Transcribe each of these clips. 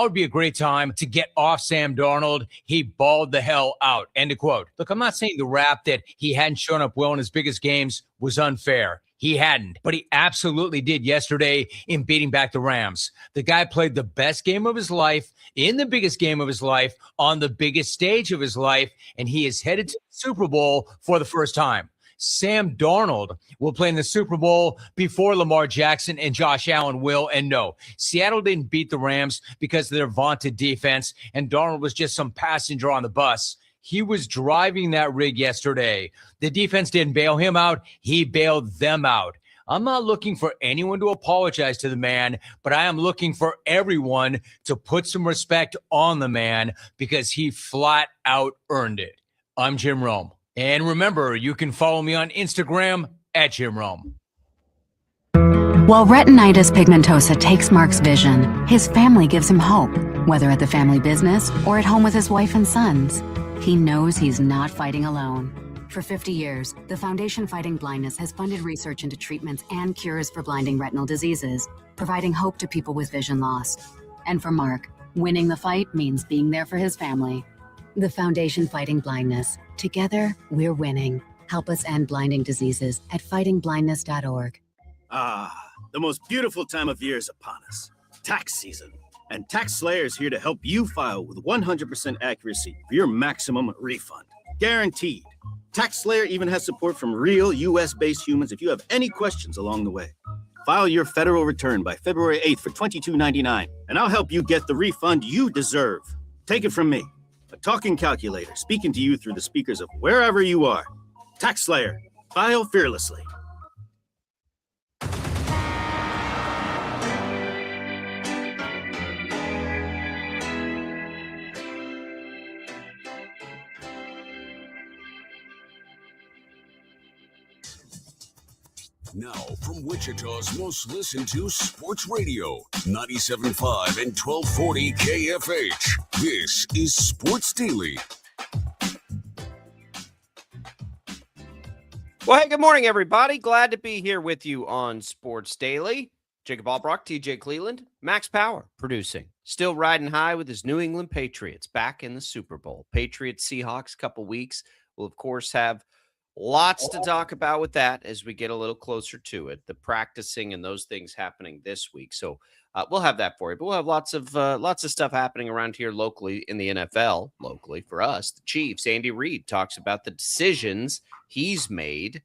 would be a great time to get off Sam Darnold. He balled the hell out. End of quote. Look, I'm not saying the rap that he hadn't shown up well in his biggest games was unfair. He hadn't, but he absolutely did yesterday in beating back the Rams. The guy played the best game of his life, in the biggest game of his life, on the biggest stage of his life, and he is headed to the Super Bowl for the first time. Sam Darnold will play in the Super Bowl before Lamar Jackson and Josh Allen will. And no, Seattle didn't beat the Rams because of their vaunted defense, and Darnold was just some passenger on the bus. He was driving that rig yesterday. The defense didn't bail him out. He bailed them out. I'm not looking for anyone to apologize to the man, but I am looking for everyone to put some respect on the man because he flat out earned it. I'm Jim Rome. And remember, you can follow me on Instagram at Jim Rome. While retinitis pigmentosa takes Mark's vision, his family gives him hope, whether at the family business or at home with his wife and sons. He knows he's not fighting alone. For 50 years, the Foundation Fighting Blindness has funded research into treatments and cures for blinding retinal diseases, providing hope to people with vision loss. And for Mark, winning the fight means being there for his family. The Foundation Fighting Blindness. Together, we're winning. Help us end blinding diseases at fightingblindness.org. The most beautiful time of year is upon us. Tax season. And Tax Slayer is here to help you file with 100% accuracy for your maximum refund. Guaranteed. Tax Slayer even has support from real U.S.-based humans if you have any questions along the way. File your federal return by February 8th for $22.99, and I'll help you get the refund you deserve. Take it from me, a talking calculator speaking to you through the speakers of wherever you are. Tax Slayer. File fearlessly. Now, from Wichita's most listened to sports radio, 97.5 and 1240 KFH. This is Sports Daily. Well, hey, good morning, everybody. Glad to be here with you on Sports Daily. Jacob Albrock, TJ Cleveland, Max Power producing. Still riding high with his New England Patriots back in the Super Bowl. Patriots, Seahawks, couple weeks. We'll, of course, have lots to talk about with that as we get a little closer to it. The practicing and those things happening this week. So we'll have that for you. But we'll have lots of stuff happening around here locally in the NFL. Locally for us, the Chiefs. Andy Reid talks about the decisions he's made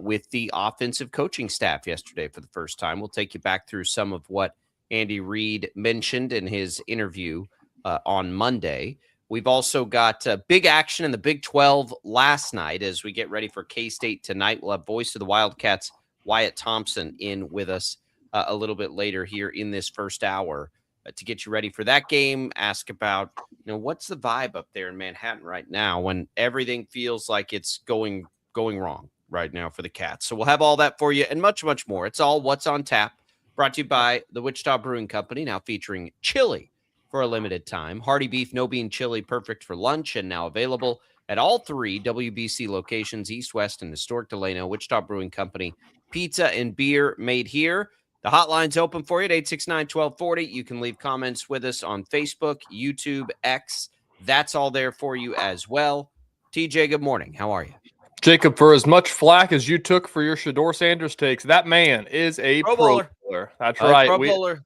with the offensive coaching staff yesterday for the first time. We'll take you back through some of what Andy Reid mentioned in his interview on Monday. We've also got big action in the Big 12 last night as we get ready for K-State tonight. We'll have voice of the Wildcats, Wyatt Thompson, in with us a little bit later here in this first hour to get you ready for that game. Ask about, what's the vibe up there in Manhattan right now when everything feels like it's going wrong right now for the Cats. So we'll have all that for you and much, much more. It's all What's on Tap, brought to you by the Wichita Brewing Company, now featuring chili for a limited time. Hearty beef, no bean chili, perfect for lunch, and now available at all three WBC locations, East, West, and historic Delano. Wichita Brewing Company, pizza and beer made here. The hotline's open for you at 869-1240. You can leave comments with us on Facebook, YouTube, X. That's all there for you as well. TJ, good morning. How are you? Jacob, for as much flack as you took for your Shedeur Sanders takes, that man is a pro bowler. That's right. We weren't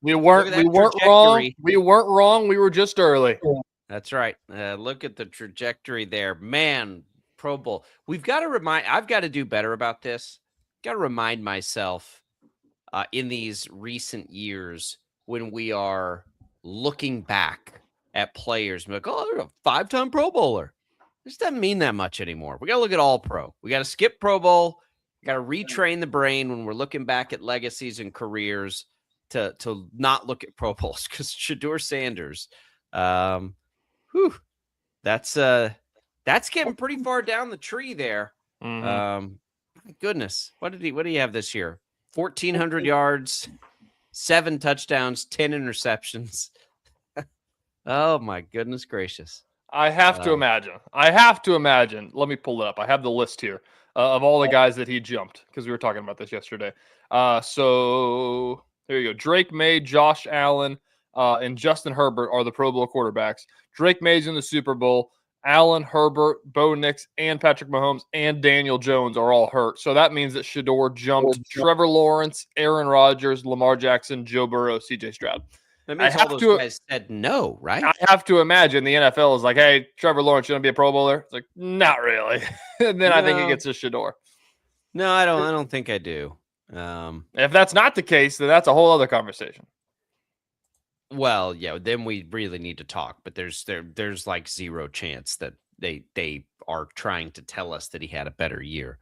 wrong. We weren't wrong. We were just early. That's right. Look at the trajectory there, man. Pro Bowl. I've got to do better about this. Got to remind myself in these recent years when we are looking back at players, and like, oh, they're a 5-time Pro Bowler. This doesn't mean that much anymore. We got to look at all pro. We got to skip Pro Bowl. We got to retrain the brain when we're looking back at legacies and careers to not look at Pro Bowls, because Shedeur Sanders, that's getting pretty far down the tree there. Mm-hmm. My goodness, what did he have this year? 1,400 yards, 7 touchdowns, 10 interceptions. Oh my goodness gracious! I have to imagine. Let me pull it up. I have the list here of all the guys that he jumped because we were talking about this yesterday. So there you go. Drake May, Josh Allen, and Justin Herbert are the Pro Bowl quarterbacks. Drake May's in the Super Bowl. Allen, Herbert, Bo Nix, and Patrick Mahomes and Daniel Jones are all hurt. So that means that Shedeur jumped Trevor Lawrence, Aaron Rodgers, Lamar Jackson, Joe Burrow, CJ Stroud. That means all those guys said no, right? I have to imagine the NFL is like, hey, Trevor Lawrence, you want to be a Pro Bowler? It's like, not really. And then I think it gets to Shedeur. No, I don't think I do. If that's not the case, then that's a whole other conversation. Well, yeah, then we really need to talk. But there's like zero chance that they are trying to tell us that he had a better year.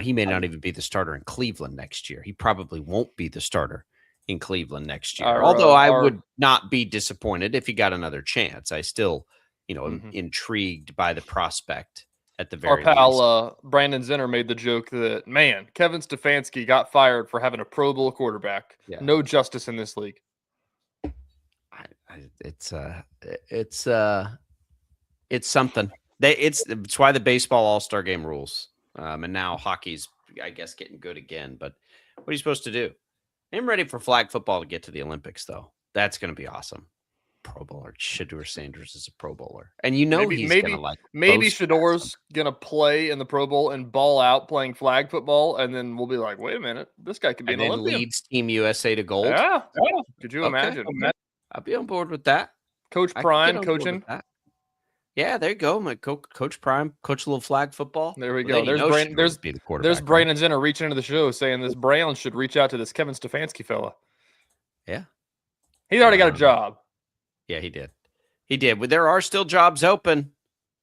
He may not even be the starter in Cleveland next year. He probably won't be the starter in Cleveland next year. Although I would not be disappointed if he got another chance. I still, am intrigued by the prospect at the very least. Our pal Brandon Zinner made the joke that, man, Kevin Stefanski got fired for having a Pro Bowl quarterback. Yeah. No justice in this league. It's something. It's why the baseball All-Star game rules. And now hockey's, I guess, getting good again. But what are you supposed to do? I'm ready for flag football to get to the Olympics, though. That's going to be awesome. Pro Bowler. Shedeur Sanders is a Pro Bowler. And he's going to like. Maybe Shedeur's going to play in the Pro Bowl and ball out playing flag football. And then we'll be like, wait a minute. This guy could be an Olympian. Leads Team USA to gold. Yeah. Could you imagine? I'll be on board with that. Coach Prime coaching. Yeah, there you go. My Coach Prime, coach a little flag football. There we go. There's Brandon Zinner reaching into the show saying this Brown should reach out to this Kevin Stefanski fella. Yeah. He's already got a job. Yeah, he did. He did. But there are still jobs open,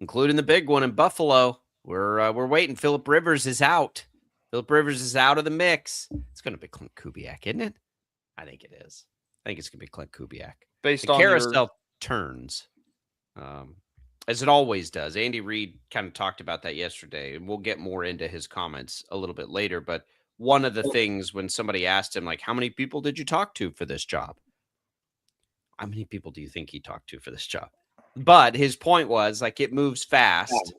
including the big one in Buffalo. We're waiting. Phillip Rivers is out. Phillip Rivers is out of the mix. It's going to be Clint Kubiak, isn't it? I think it is. I think it's going to be Clint Kubiak. Based the on carousel turns, as it always does. Andy Reid kind of talked about that yesterday, and we'll get more into his comments a little bit later. But one of the things when somebody asked him, like, how many people did you talk to for this job? How many people do you think he talked to for this job? But his point was, like, it moves fast,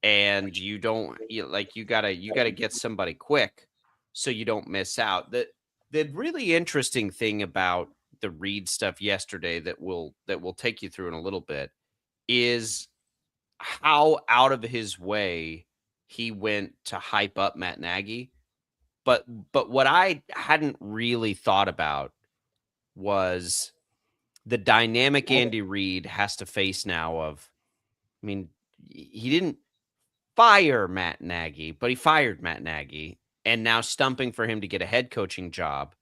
and you gotta get somebody quick so you don't miss out. The really interesting thing about the Reid stuff yesterday that we'll take you through in a little bit is how out of his way he went to hype up Matt Nagy. But what I hadn't really thought about was the dynamic Andy Reid has to face now of, I mean, he didn't fire Matt Nagy, but he fired Matt Nagy, and now stumping for him to get a head coaching job.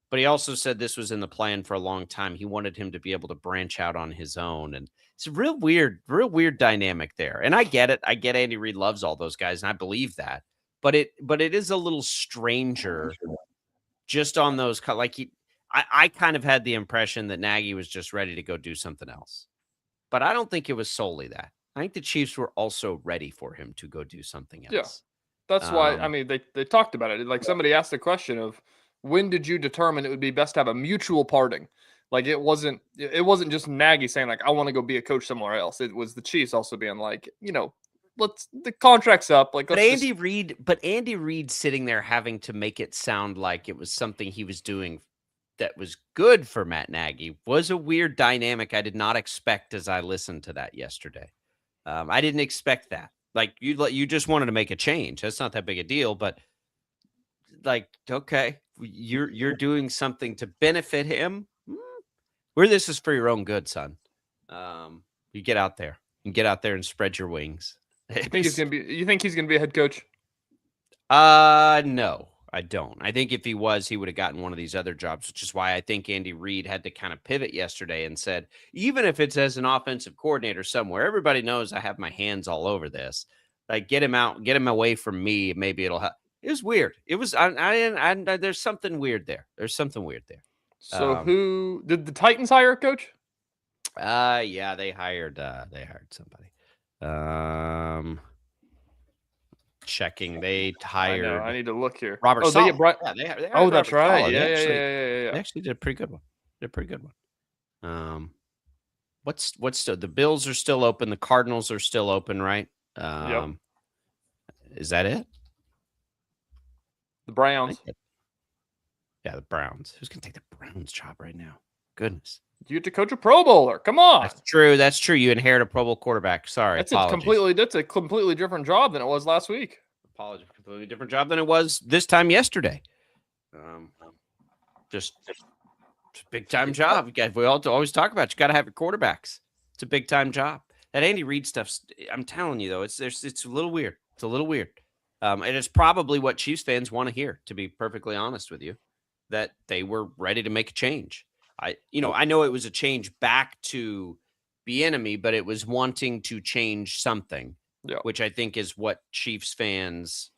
But he also said this was in the plan for a long time. He wanted him to be able to branch out on his own. And it's a real weird dynamic there. And I get it. I get Andy Reid loves all those guys, and I believe that. But it is a little stranger just on those. I kind of had the impression that Nagy was just ready to go do something else. But I don't think it was solely that. I think the Chiefs were also ready for him to go do something else. Yeah, that's why, I mean, they talked about it. Like somebody asked the question of, when did you determine it would be best to have a mutual parting? Like it wasn't just Nagy saying like, I want to go be a coach somewhere else. It was the Chiefs also being like, the contract's up. Like, but Andy Reid sitting there having to make it sound like it was something he was doing that was good for Matt Nagy was a weird dynamic I did not expect as I listened to that yesterday. I didn't expect that. Like you just wanted to make a change. That's not that big a deal, but like, okay, you're doing something to benefit him. Where this is for your own good, son. You get out there and spread your wings. You think he's gonna be a head coach? No, I don't. I think if he was, he would have gotten one of these other jobs, which is why I think Andy Reid had to kind of pivot yesterday and said, even if it's as an offensive coordinator somewhere, everybody knows I have my hands all over this. Like, get him out, get him away from me. Maybe it'll help. It was weird. It was, there's something weird there. So who did the Titans hire a coach? Yeah, they hired somebody. Checking. They hired. I need to look here. Robert Saleh. They hired that's Robert right. Saleh. Yeah. They actually did a pretty good one. What's still, the Bills are still open. The Cardinals are still open, right? Yep. Is that it? The Browns. Yeah, the Browns. Who's gonna take the Browns job right now? Goodness. You get to coach a Pro Bowler. Come on. That's true. That's true. You inherit a Pro Bowl quarterback. Sorry. That's a completely different job than it was last week. Apologies. Completely different job than it was this time yesterday. Just a big time job. We all always talk about. You got to have your quarterbacks. It's a big time job. That Andy Reid stuff. I'm telling you though, it's a little weird. It's a little weird. And it's probably what Chiefs fans want to hear. To be perfectly honest with you, that they were ready to make a change. I know it was a change back to Bieniemy, but it was wanting to change something, which I think is what Chiefs fans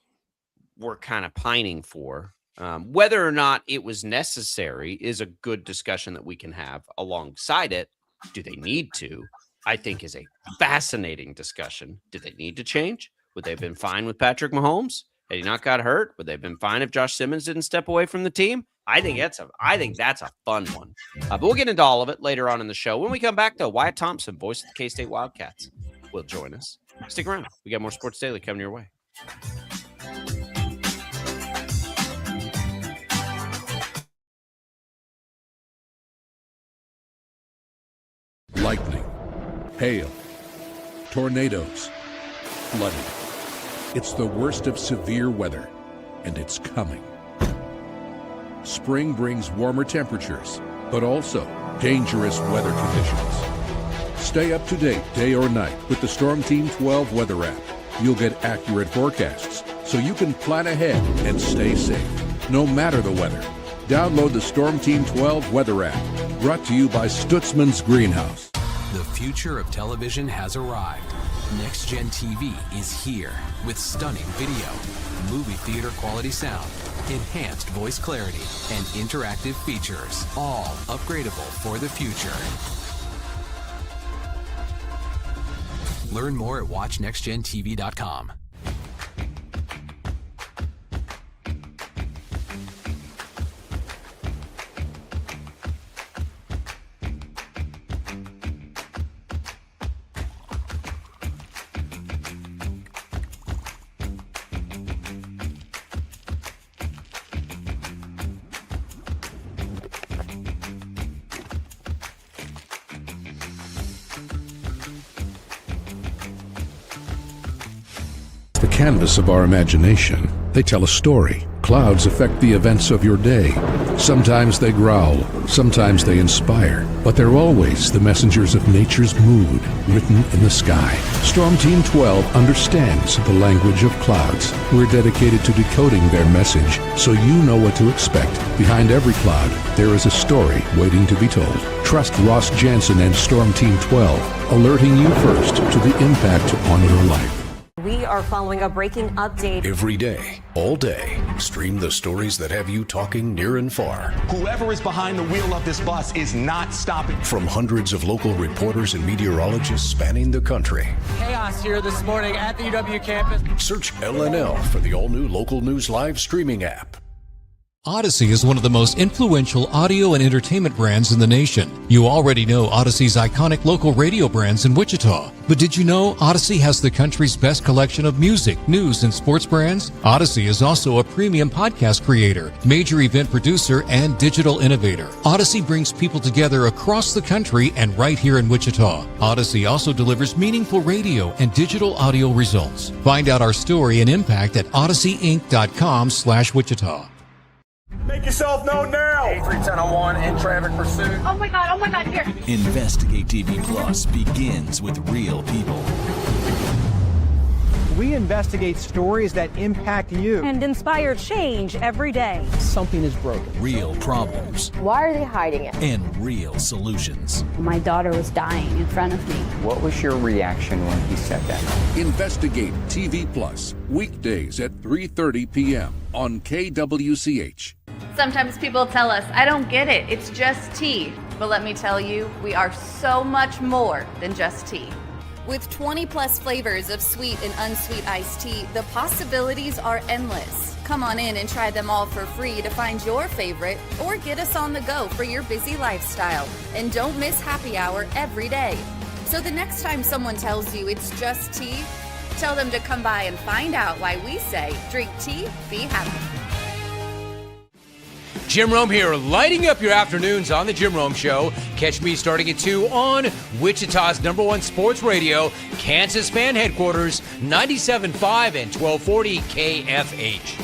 were kind of pining for. Whether or not it was necessary is a good discussion that we can have alongside it. Do they need to? I think is a fascinating discussion. Do they need to change? Would they have been fine with Patrick Mahomes? Had he not got hurt? Would they have been fine if Josh Simmons didn't step away from the team? I think that's a fun one. But we'll get into all of it later on in the show. When we come back, though, Wyatt Thompson, voice of the K-State Wildcats, will join us. Stick around. We got more Sports Daily coming your way. Lightning, hail, tornadoes, flooding. It's the worst of severe weather, and it's coming. Spring brings warmer temperatures, but also dangerous weather conditions. Stay up to date day or night with the Storm Team 12 weather app. You'll get accurate forecasts, so you can plan ahead and stay safe, no matter the weather. Download the Storm Team 12 weather app, brought to you by Stutzman's Greenhouse. The future of television has arrived. Next Gen TV is here with stunning video, movie theater quality sound, enhanced voice clarity, and interactive features, all upgradable for the future. Learn more at watchnextgentv.com. The canvas of our imagination. They tell a story. Clouds affect the events of your day. Sometimes they growl, sometimes they inspire, but they're always the messengers of nature's mood, written in the sky. Storm Team 12 understands the language of clouds. We're dedicated to decoding their message, so you know what to expect. Behind every cloud, there is a story waiting to be told. Trust Ross Jansen and Storm Team 12, alerting you first to the impact on your life. We are following a breaking update. Every day, all day, stream the stories that have you talking near and far. Whoever is behind the wheel of this bus is not stopping. From hundreds of local reporters and meteorologists spanning the country. Chaos here this morning at the UW campus. Search LNL for the all-new Local News Live streaming app. Odyssey is one of the most influential audio and entertainment brands in the nation. You already know Odyssey's iconic local radio brands in Wichita. But did you know Odyssey has the country's best collection of music, news, and sports brands? Odyssey is also a premium podcast creator, major event producer, and digital innovator. Odyssey brings people together across the country and right here in Wichita. Odyssey also delivers meaningful radio and digital audio results. Find out our story and impact at odysseyinc.com/Wichita. Make yourself known now. 831001 in traffic pursuit. Oh my God, here. Investigate TV Plus begins with real people. We investigate stories that impact you and inspire change every day. Something is broken. Real problems. Why are they hiding it? And real solutions. My daughter was dying in front of me. What was your reaction when he said that? Investigate TV Plus, weekdays at 3:30 p.m. on KWCH. Sometimes people tell us, I don't get it, it's just tea. But let me tell you, we are so much more than just tea. With 20 plus flavors of sweet and unsweet iced tea, the possibilities are endless. Come on in and try them all for free to find your favorite or get us on the go for your busy lifestyle. And don't miss happy hour every day. So the next time someone tells you it's just tea, tell them to come by and find out why we say drink tea, be happy. Jim Rome here, lighting up your afternoons on The Jim Rome Show. Catch me starting at 2 on Wichita's #1 sports radio, Kansas Fan Headquarters, 97.5 and 1240 KFH.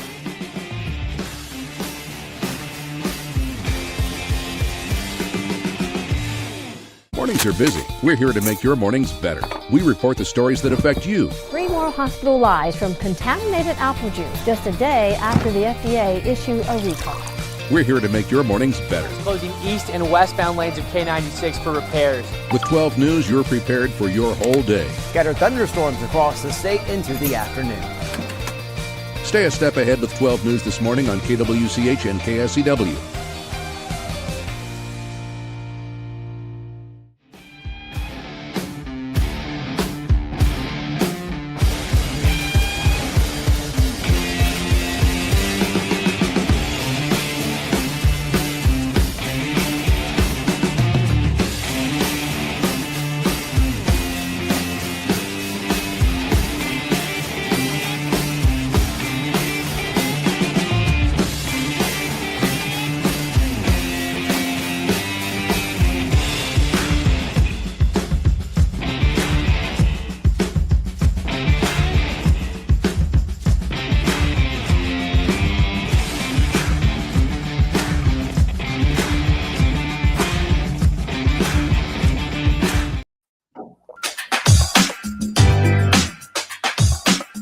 Mornings are busy. We're here to make your mornings better. We report the stories that affect you. 3 more hospital lies from contaminated apple juice just a day after the FDA issued a recall. We're here to make your mornings better. Closing east and westbound lanes of K96 for repairs. With 12 News, you're prepared for your whole day. Scattered thunderstorms across the state into the afternoon. Stay a step ahead with 12 News this morning on KWCH and KSCW.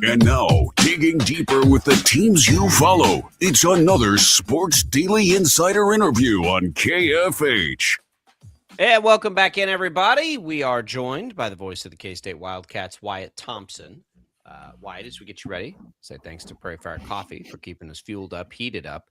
And now, digging deeper with the teams you follow, it's another Sports Daily Insider interview on KFH. And welcome back in, everybody. We are joined by the voice of the K-State Wildcats, Wyatt Thompson. Wyatt, as we get you ready, say thanks to Prairie Fire Coffee for keeping us fueled up, heated up.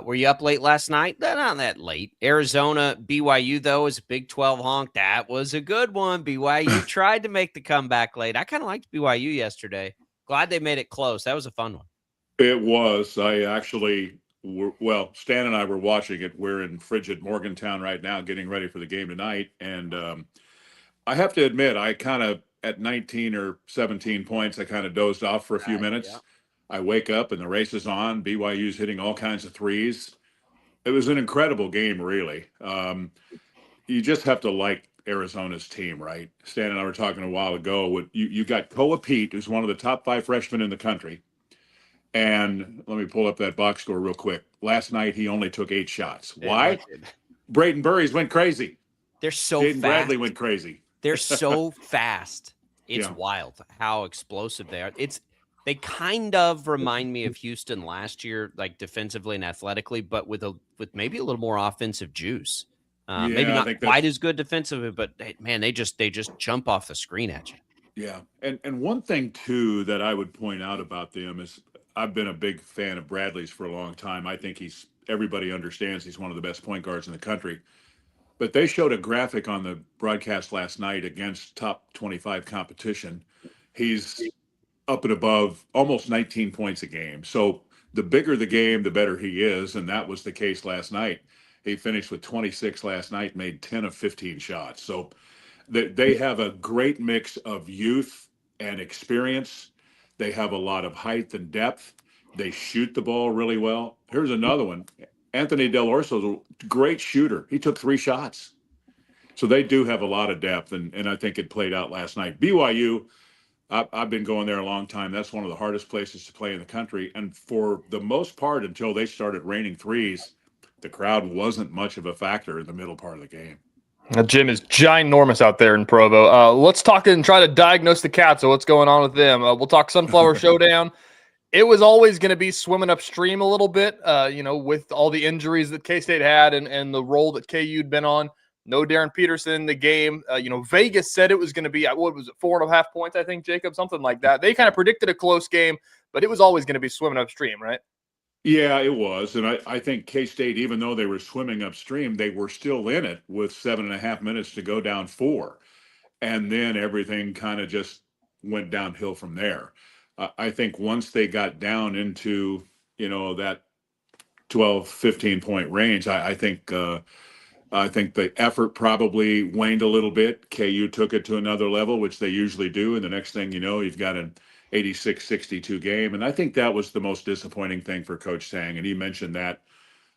Were you up late last night? Not that late. Arizona, BYU, though, is a Big 12 honk. That was a good one. BYU tried to make the comeback late. I kind of liked BYU yesterday. Glad they made it close. That was a fun one. It was. I actually, Stan and I were watching it. We're in frigid Morgantown right now, getting ready for the game tonight. And I have to admit, I kind of, at 19 or 17 points, I kind of dozed off for a few minutes. Yeah. I wake up and the race is on. BYU's hitting all kinds of threes. It was an incredible game, really. You just have to like Arizona's team, right? Stan and I were talking a while ago. You got Koa Pete, who's one of the top 5 freshmen in the country. And let me pull up that box score real quick. Last night, he only took 8 shots. Why? Braden Burries went crazy. They're so Jaden fast. Bradley went crazy. They're so fast. It's Yeah. wild how explosive they are. They kind of remind me of Houston last year, like defensively and athletically, but with maybe a little more offensive juice. Maybe not quite as good defensively, but man, they just jump off the screen at you. Yeah. And one thing, too, that I would point out about them is I've been a big fan of Bradley's for a long time. I think everybody understands he's one of the best point guards in the country. But they showed a graphic on the broadcast last night against top 25 competition. He's up and above almost 19 points a game. So the bigger the game, the better he is. And that was the case last night. He finished with 26 last night, made 10 of 15 shots. So they have a great mix of youth and experience. They have a lot of height and depth. They shoot the ball really well. Here's another one. Anthony Del Orso's a great shooter. He took 3 shots. So they do have a lot of depth, and I think it played out last night. BYU, I've been going there a long time. That's one of the hardest places to play in the country. And for the most part, until they started raining threes, the crowd wasn't much of a factor in the middle part of the game. The gym is ginormous out there in Provo. Let's talk and try to diagnose the Cats. So what's going on with them? We'll talk Sunflower Showdown. It was always going to be swimming upstream a little bit, with all the injuries that K-State had and the role that KU'd been on. No Darren Peterson in the game. Vegas said it was going to be, 4.5 points, I think, Jacob, something like that. They kind of predicted a close game, but it was always going to be swimming upstream, right? Yeah, it was. And I think K-State, even though they were swimming upstream, they were still in it with 7.5 minutes to go down 4. And then everything kind of just went downhill from there. I think once they got down into, that 12, 15-point range, I think the effort probably waned a little bit. KU took it to another level, which they usually do. And the next thing you know, you've got an 86-62 game. And I think that was the most disappointing thing for Coach Sang. And he mentioned that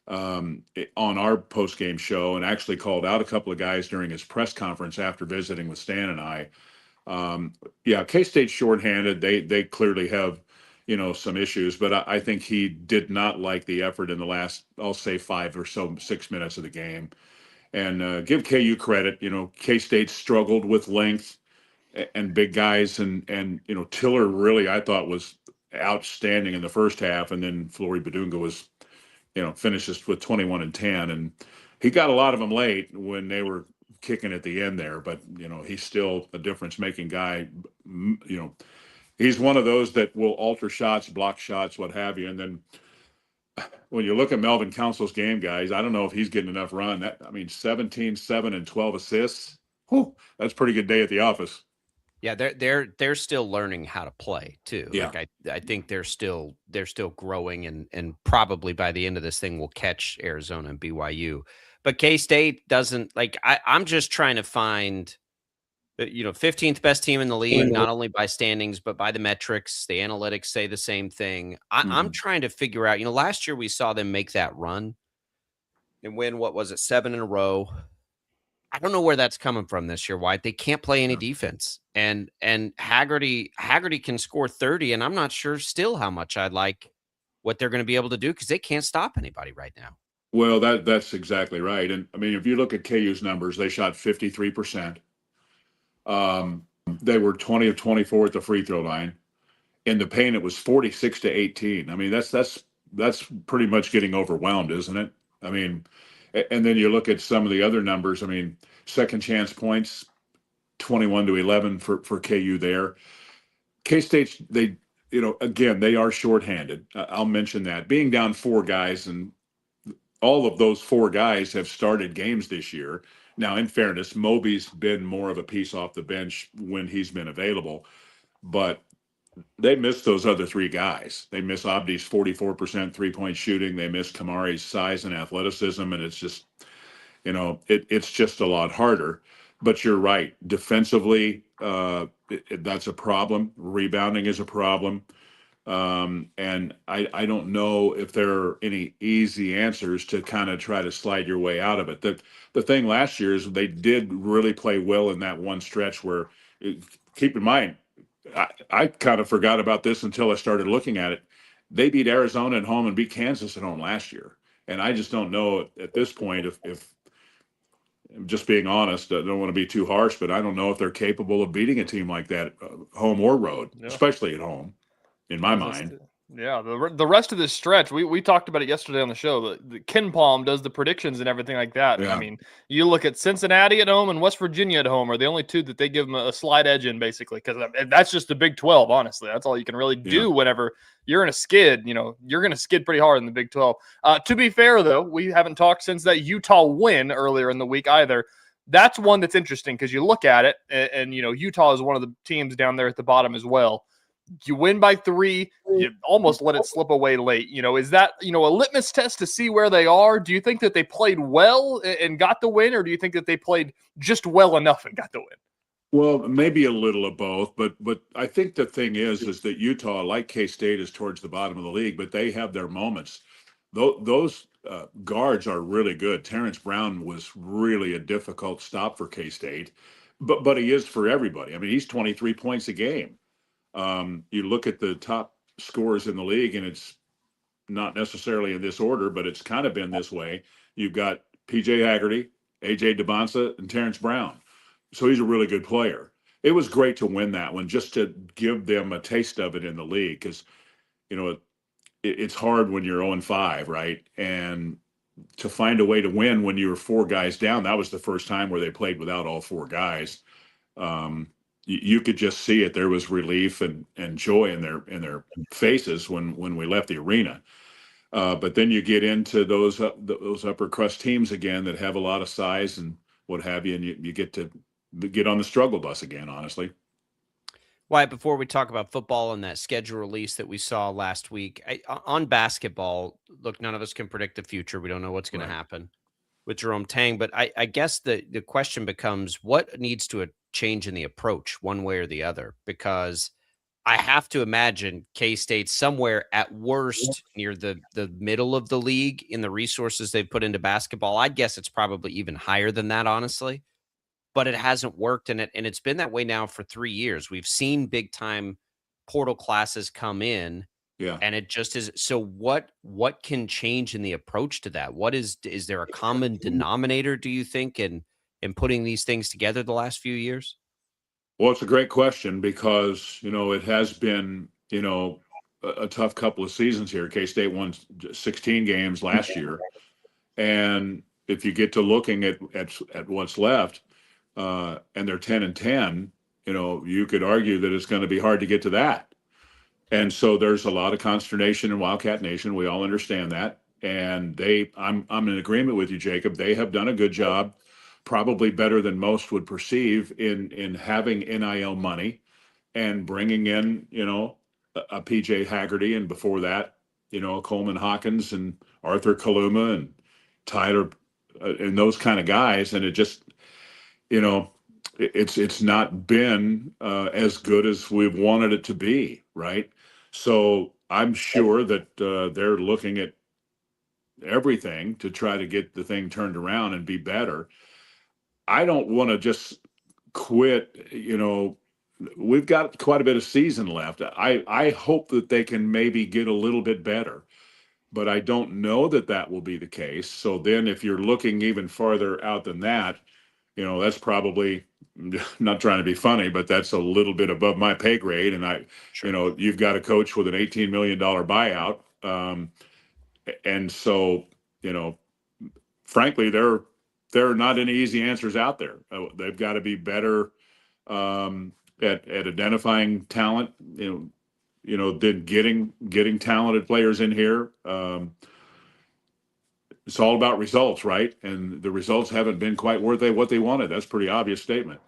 on our post-game show, and actually called out a couple of guys during his press conference after visiting with Stan and I. Yeah, K-State's shorthanded. They clearly have, some issues, but I think he did not like the effort in the last, I'll say 5 or so 6 minutes of the game. And give KU credit. K-State struggled with length and big guys, and Tiller really, I thought, was outstanding in the first half, and then Flory Badunga was, finishes with 21 and 10, and he got a lot of them late when they were kicking at the end there, but he's still a difference-making guy. He's one of those that will alter shots, block shots, what have you, and then when you look at Melvin Council's game, guys, I don't know if he's getting enough run. 17, 7, and 12 assists. Whew, that's a pretty good day at the office. Yeah, they're still learning how to play too. Yeah. Like I think they're still growing, and probably by the end of this thing we'll catch Arizona and BYU. But K-State doesn't, like, I'm just trying to find 15th best team in the league, not only by standings, but by the metrics. The analytics say the same thing. I'm trying to figure out, last year we saw them make that run and win, 7 in a row. I don't know where that's coming from this year, Wyatt. They can't play any defense. And Haggerty can score 30, and I'm not sure still how much I like what they're going to be able to do, because they can't stop anybody right now. Well, that's exactly right. And I mean, if you look at KU's numbers, they shot 53%. They were 20 of 24 at the free throw line. In the paint, it was 46-18. I mean, that's pretty much getting overwhelmed, isn't it? I mean, and then you look at some of the other numbers. I mean, second chance points, 21-11 for KU there. K-State, again, they are shorthanded. I'll mention that. Being down 4 guys, and all of those 4 guys have started games this year. Now, in fairness, Moby's been more of a piece off the bench when he's been available, but they missed those other 3 guys. They miss Abdi's 44% three-point shooting. They miss Kamari's size and athleticism, and it's just, it's just a lot harder. But you're right. Defensively, that's a problem. Rebounding is a problem. And I don't know if there are any easy answers to kind of try to slide your way out of it. The thing last year is they did really play well in that one stretch where, keep in mind, I kind of forgot about this until I started looking at it. They beat Arizona at home and beat Kansas at home last year. And I just don't know at this point if I'm just being honest, I don't want to be too harsh, but I don't know if they're capable of beating a team like that, home or road, especially at home, in my mind. Yeah, the rest of this stretch, we talked about it yesterday on the show. The Ken Palm does the predictions and everything like that. Yeah. I mean, you look at Cincinnati at home and West Virginia at home are the only 2 that they give them a slight edge in, basically, because that's just the Big 12, honestly. That's all you can really do whenever you're in a skid. You're going to skid pretty hard in the Big 12. To be fair, though, we haven't talked since that Utah win earlier in the week either. That's one that's interesting because you look at it, and Utah is one of the teams down there at the bottom as well. You win by 3, you almost let it slip away late. Is that, a litmus test to see where they are? Do you think that they played well and got the win, or do you think that they played just well enough and got the win? Well, maybe a little of both, but I think the thing is that Utah, like K-State, is towards the bottom of the league, but they have their moments. Those guards are really good. Terrence Brown was really a difficult stop for K-State, but he is for everybody. I mean, he's 23 points a game. You look at the top scorers in the league, and it's not necessarily in this order, but it's kind of been this way. You've got PJ Haggerty, AJ DeBonsa, and Terrence Brown. So he's a really good player. It was great to win that one, just to give them a taste of it in the league, because, it's hard when you're 0-5, right? And to find a way to win when you were 4 guys down, that was the first time where they played without all 4 guys. You could just see it. There was relief and joy in their faces when we left the arena. But then you get into those upper crust teams again that have a lot of size and what have you, and you get to get on the struggle bus again, honestly. Wyatt, before we talk about football and that schedule release that we saw last week, on basketball, look, none of us can predict the future. We don't know what's going to happen with Jerome Tang, but I guess the question becomes, what needs to change in the approach one way or the other? Because I have to imagine K-State somewhere at worst near the middle of the league in the resources they've put into basketball. I'd guess it's probably even higher than that, honestly. But it hasn't worked, and it's been that way now for 3 years. We've seen big time portal classes come in, and it just is. So what can change in the approach to that? Is there a common denominator, do you think, in putting these things together the last few years? Well, it's a great question because, it has been, a tough couple of seasons here. K-State won 16 games last year. And if you get to looking at what's left, and they're 10-10, you could argue that it's going to be hard to get to that. And so there's a lot of consternation in Wildcat Nation. We all understand that. And I'm in agreement with you, Jacob. They have done a good job, probably better than most would perceive in having NIL money and bringing in, a PJ Haggerty, and before that, Coleman Hawkins and Arthur Kaluma and Tyler and those kind of guys. And it just, it's not been as good as we've wanted it to be, right? So I'm sure that they're looking at everything to try to get the thing turned around and be better. I don't want to just quit. We've got quite a bit of season left. I hope that they can maybe get a little bit better, but I don't know that will be the case. So then if you're looking even farther out than that, that's probably, not trying to be funny, but that's a little bit above my pay grade. And you've got a coach with an $18 million buyout. And so, frankly, there are not any easy answers out there. They've got to be better at identifying talent, than getting talented players in here. It's all about results, right? And the results haven't been quite what they wanted. That's a pretty obvious statement.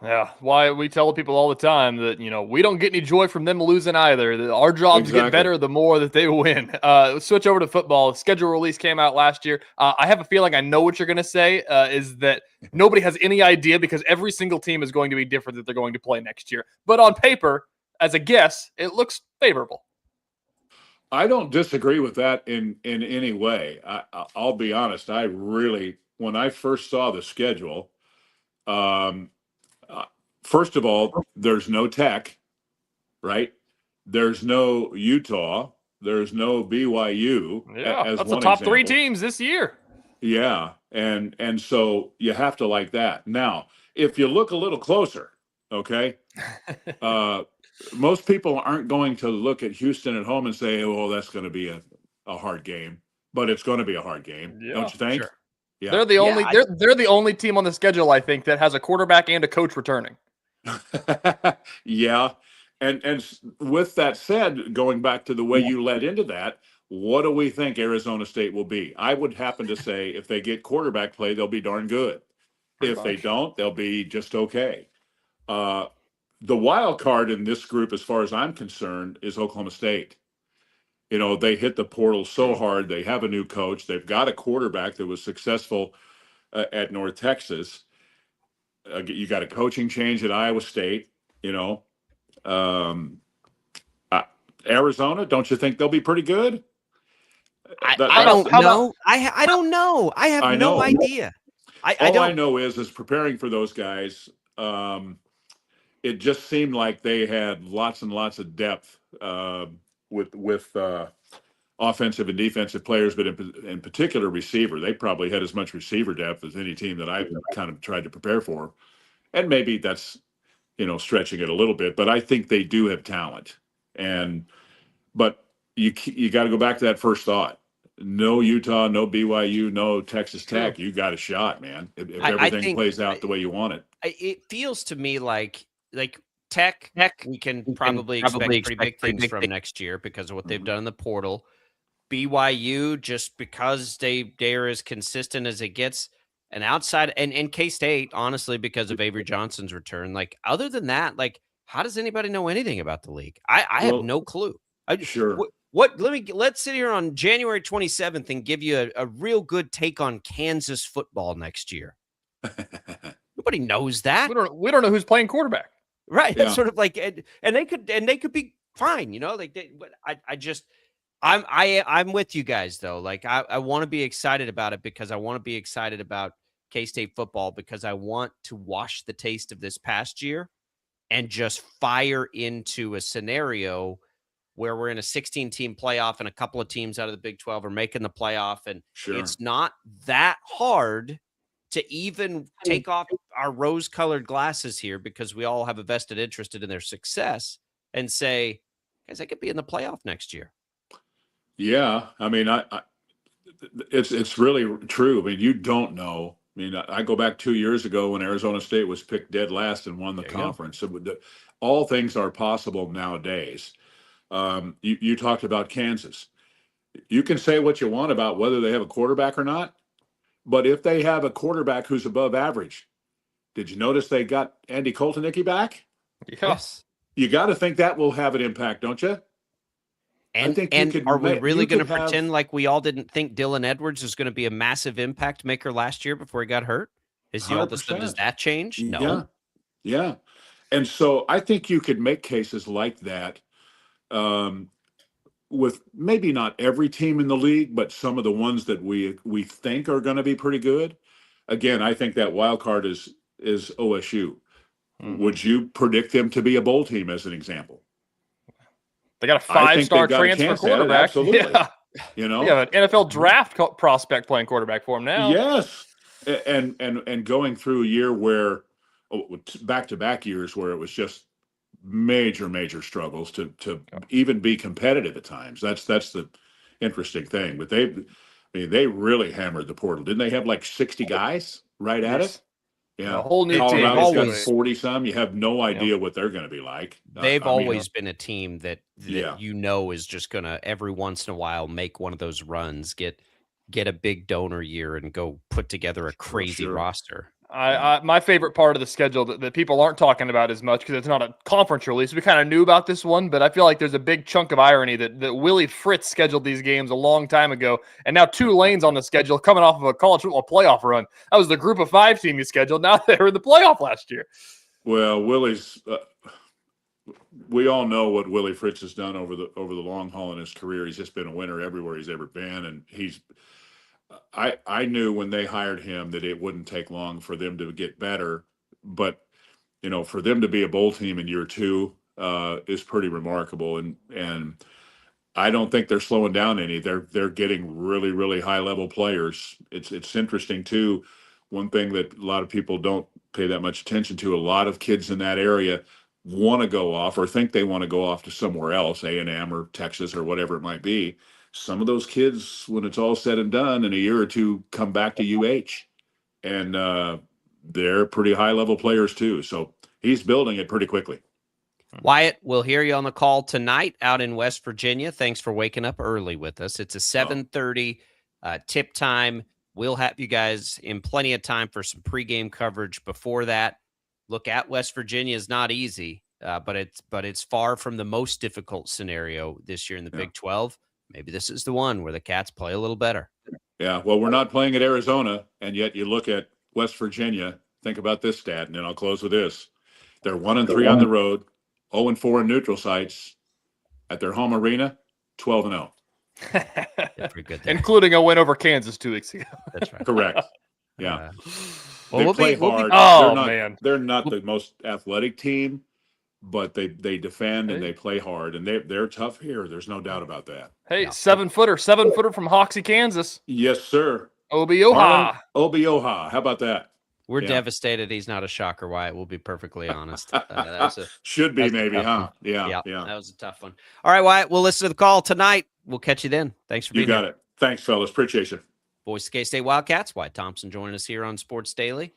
Yeah, why we tell people all the time that, we don't get any joy from them losing either. Our jobs get better the more that they win. Let's switch over to football. The schedule release came out last year. I have a feeling I know what you're going to say, is that nobody has any idea because every single team is going to be different that they're going to play next year. But on paper, as a guess, it looks favorable. I don't disagree with that in any way. I'll be honest. When I first saw the schedule, first of all, there's no Tech, right? There's no Utah. There's no BYU. Yeah, that's the top 3 teams this year. Yeah, and so you have to like that. Now, if you look a little closer, okay, most people aren't going to look at Houston at home and say, "Oh, that's going to be a hard game," but it's going to to be a hard game, don't you think? Sure. Yeah. They're the only they're the only team on the schedule, I think, that has a quarterback and a coach returning. Yeah. And with that said, going back to the way you led into that, what do we think Arizona State will be? I would happen to say if they get quarterback play, they'll be darn good. If they don't, they'll be just okay. The wild card in this group, as far as I'm concerned, is Oklahoma State. They hit the portal so hard. They have a new coach. They've got a quarterback that was successful at North Texas. You got a coaching change at Iowa State. Arizona, don't you think they'll be pretty good? I don't know. I don't know. I have no idea. I know is preparing for those guys. It just seemed like they had lots and lots of depth with offensive and defensive players, but in particular receiver. They probably had as much receiver depth as any team that I've kind of tried to prepare for. And maybe that's, stretching it a little bit, but I think they do have talent. But you got to go back to that first thought. No Utah, no BYU, no Texas Tech. You got a shot, man. If everything plays out the way you want it. It feels to me like Tech, we can probably expect pretty big things from next year because of what they've done in the portal. BYU, just because they're as consistent as it gets, and outside, and K-State, honestly, because of Avery Johnson's return. Other than that, how does anybody know anything about the league? I have no clue. Sure. Let's sit here on January 27th and give you a real good take on Kansas football next year. Nobody knows that. We don't know who's playing quarterback. Right. Yeah. It's sort of like, and they could be fine, like but I'm with you guys though. Like I want to be excited about it because I want to be excited about K-State football because I want to wash the taste of this past year and just fire into a scenario where we're in a 16-team playoff and a couple of teams out of the Big 12 are making the playoff. And it's not that hard to even take off our rose-colored glasses here because we all have a vested interest in their success and say, guys, I could be in the playoff next year. Yeah. I mean, it's really true. I mean, you don't know. I mean, I go back 2 years ago when Arizona State was picked dead last and won the conference. So all things are possible nowadays. You talked about Kansas. You can say what you want about whether they have a quarterback or not, but if they have a quarterback who's above average, did you notice they got Andy Koltenicky back? Yes. You got to think that will have an impact, don't you? And are we really going to pretend like we all didn't think Dylan Edwards was going to be a massive impact maker last year before he got hurt? Does that change? No. Yeah. And so I think you could make cases like that with maybe not every team in the league, but some of the ones that we think are going to be pretty good. Again, I think that wild card is OSU. Mm-hmm. Would you predict them to be a bowl team as an example? They got a 5-star transfer quarterback. Absolutely. Yeah. You know, an NFL draft prospect playing quarterback for him now. Yes. And going through a year where back-to-back years where it was just major struggles to even be competitive at times. That's the interesting thing. But they really hammered the portal. Didn't they have like 60 guys right at it? Yeah, a whole new team. Colorado's got 40-some. You have no idea what they're going to be like. They've always been a team that is just going to every once in a while make one of those runs, get a big donor year, and go put together a crazy roster. My favorite part of the schedule that people aren't talking about as much because it's not a conference release. We kind of knew about this one, but I feel like there's a big chunk of irony that Willie Fritz scheduled these games a long time ago, and now Tulane's on the schedule coming off of a college football playoff run. That was the Group of 5 team he scheduled. Now they were in the playoff last year. Well, Willie's we all know what Willie Fritz has done over the long haul in his career. He's just been a winner everywhere he's ever been, and I knew when they hired him that it wouldn't take long for them to get better, but for them to be a bowl team in year 2 is pretty remarkable, and I don't think they're slowing down any. They're getting really high level players. It's interesting too. One thing that a lot of people don't pay that much attention to, a lot of kids in that area want to go off or think they want to go off to somewhere else, A&M or Texas or whatever it might be. Some of those kids, when it's all said and done, in a year or two, come back to UH, and they're pretty high-level players too. So he's building it pretty quickly. Wyatt, we'll hear you on the call tonight out in West Virginia. Thanks for waking up early with us. It's a 7:30 tip time. We'll have you guys in plenty of time for some pregame coverage before that. Look, at West Virginia is not easy, but it's far from the most difficult scenario this year in the Big 12. Maybe this is the one where the Cats play a little better. Yeah, well, we're not playing at Arizona, and yet you look at West Virginia. Think about this stat, and then I'll close with this. They're 1-3 on the road, 0-4 in neutral sites. At their home arena, 12-0. Pretty good there. Including a win over Kansas 2 weeks ago. That's right. Correct. Yeah. Well, they play hard. Man. They're not the most athletic team, but they defend and they play hard, and they're tough here. There's no doubt about that. Hey, 7-footer from Hoxie, Kansas. Yes, sir. Obi-Oha. Obi-Oha. How about that? We're devastated he's not a shocker, Wyatt. We'll be perfectly honest. Should be maybe, huh? Yeah. That was a tough one. All right, Wyatt, we'll listen to the call tonight. We'll catch you then. Thanks for being here. You got it. Thanks, fellas. Appreciate you. Voice of K-State Wildcats, Wyatt Thompson joining us here on Sports Daily.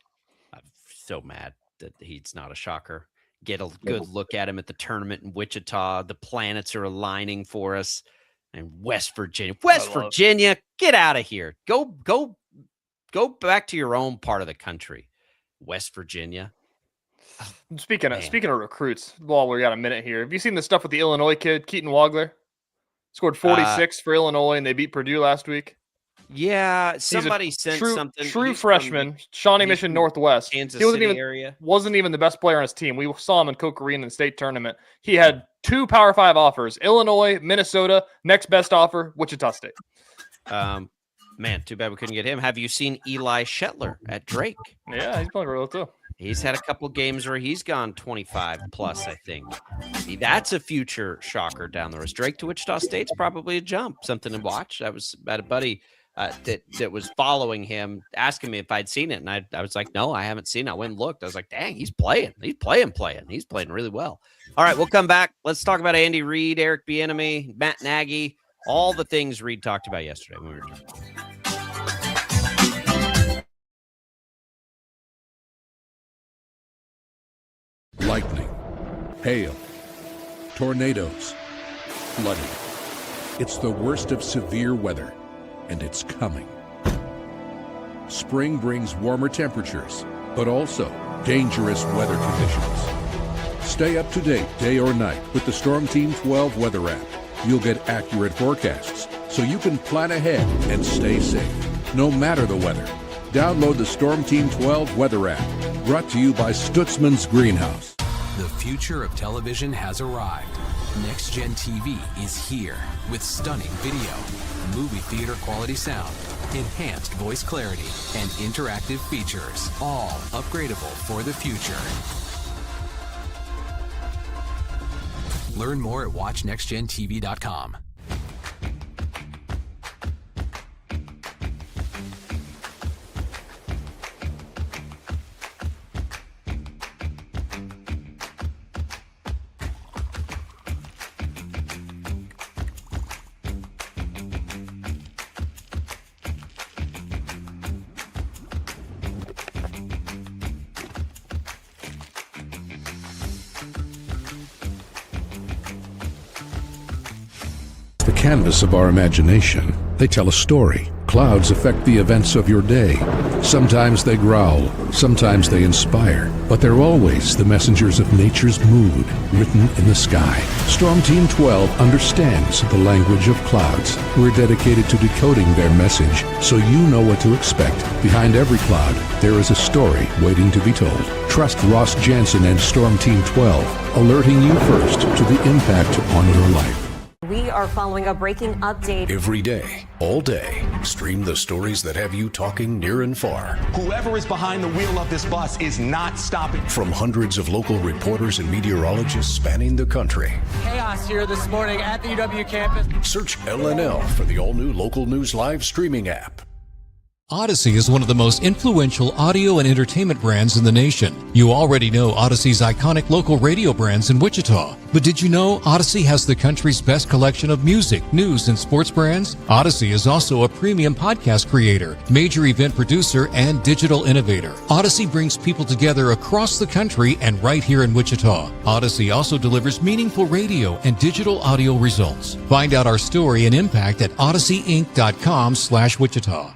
I'm so mad that he's not a shocker. Get a good look at him at the tournament in Wichita. The planets are aligning for us. And West Virginia. Get out of here. Go back to your own part of the country. West Virginia. Speaking of recruits, while we got a minute here, have you seen the stuff with the Illinois kid, Keaton Wagler? Scored 46 for Illinois, and they beat Purdue last week. Yeah, somebody sent something. True He's freshman, from Shawnee he's Mission from Northwest. Kansas He wasn't City even area. wasn't even the best player on his team. We saw him in Coke Arena in the state tournament. He had 2 Power 5 offers: Illinois, Minnesota. Next best offer, Wichita State. Man, too bad we couldn't get him. Have you seen Eli Shetler at Drake? Yeah, he's playing real too. He's had a couple games where he's gone 25 plus, I think. That's a future shocker down the road. Drake to Wichita State's probably a jump, something to watch. I had a buddy that was following him, asking me if I'd seen it. And I was like, no, I haven't seen it. I went and looked. I was like, dang, he's playing. He's playing. He's playing really well. All right, we'll come back. Let's talk about Andy Reid, Eric Bieniemy, Matt Nagy, all the things Reid talked about yesterday when we were talking. Lightning, hail, tornadoes, flooding. It's the worst of severe weather, and it's coming. Spring brings warmer temperatures, but also dangerous weather conditions. Stay up to date day or night with the Storm Team 12 weather app. You'll get accurate forecasts, so you can plan ahead and stay safe, no matter the weather. Download the Storm Team 12 weather app, brought to you by Stutzman's Greenhouse. The future of television has arrived. Next Gen TV is here with stunning video, movie theater quality sound, enhanced voice clarity, and interactive features, all upgradable for the future. Learn more at watchnextgentv.com. The canvas of our imagination. They tell a story. Clouds affect the events of your day. Sometimes they growl, sometimes they inspire, but they're always the messengers of nature's mood, written in the sky. Storm Team 12 understands the language of clouds. We're dedicated to decoding their message, so you know what to expect. Behind every cloud, there is a story waiting to be told. Trust Ross Jansen and Storm Team 12, alerting you first to the impact on your life. We are following a breaking update. Every day, all day, stream the stories that have you talking near and far. Whoever is behind the wheel of this bus is not stopping. From hundreds of local reporters and meteorologists spanning the country. Chaos here this morning at the UW campus. Search LNL for the all-new Local News Live streaming app. Odyssey is one of the most influential audio and entertainment brands in the nation. You already know Odyssey's iconic local radio brands in Wichita. But did you know Odyssey has the country's best collection of music, news, and sports brands? Odyssey is also a premium podcast creator, major event producer, and digital innovator. Odyssey brings people together across the country and right here in Wichita. Odyssey also delivers meaningful radio and digital audio results. Find out our story and impact at odysseyinc.com/Wichita.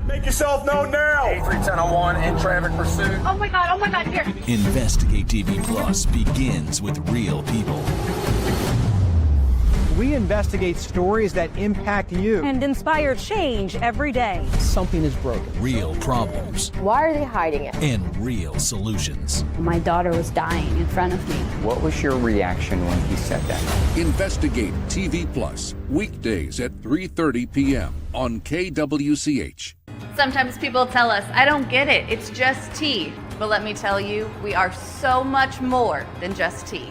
Make yourself known now. 831001 in traffic pursuit. Oh my God, here. Investigate TV Plus begins with real people. We investigate stories that impact you. And inspire change every day. Something is broken. Real problems. Why are they hiding it? And real solutions. My daughter was dying in front of me. What was your reaction when he said that? Investigate TV Plus, weekdays at 3:30 p.m. on KWCH. Sometimes people tell us, I don't get it, it's just tea. But let me tell you, we are so much more than just tea.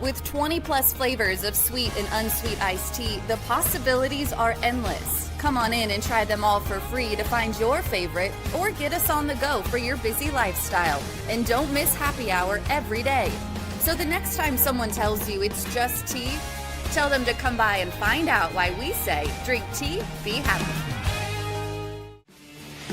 With 20 plus flavors of sweet and unsweet iced tea, the possibilities are endless. Come on in and try them all for free to find your favorite or get us on the go for your busy lifestyle. And don't miss happy hour every day. So the next time someone tells you it's just tea, tell them to come by and find out why we say drink tea, be happy.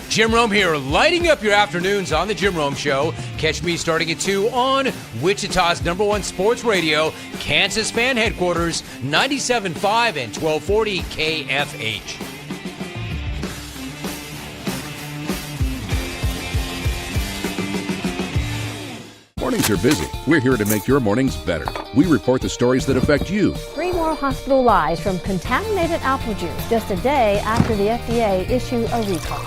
Jim Rome here, lighting up your afternoons on The Jim Rome Show. Catch me starting at 2 on Wichita's #1 sports radio, Kansas fan headquarters, 97.5 and 1240 KFH. Mornings are busy. We're here to make your mornings better. We report the stories that affect you. 3 more hospital lies from contaminated apple juice just a day after the FDA issued a recall.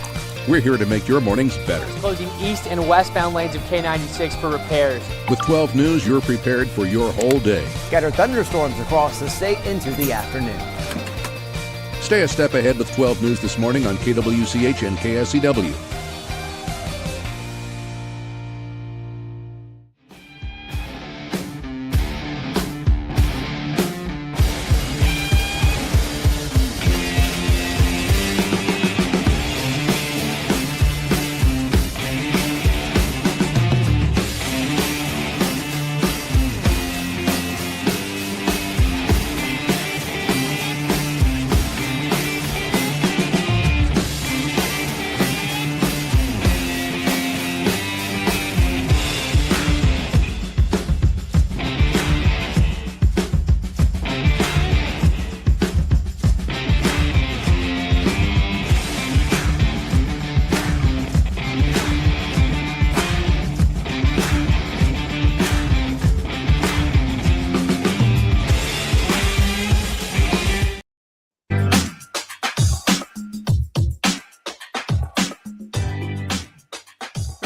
We're here to make your mornings better. Closing east and westbound lanes of K96 for repairs. With 12 News, you're prepared for your whole day. Scattered thunderstorms across the state into the afternoon. Stay a step ahead with 12 News this morning on KWCH and KSCW.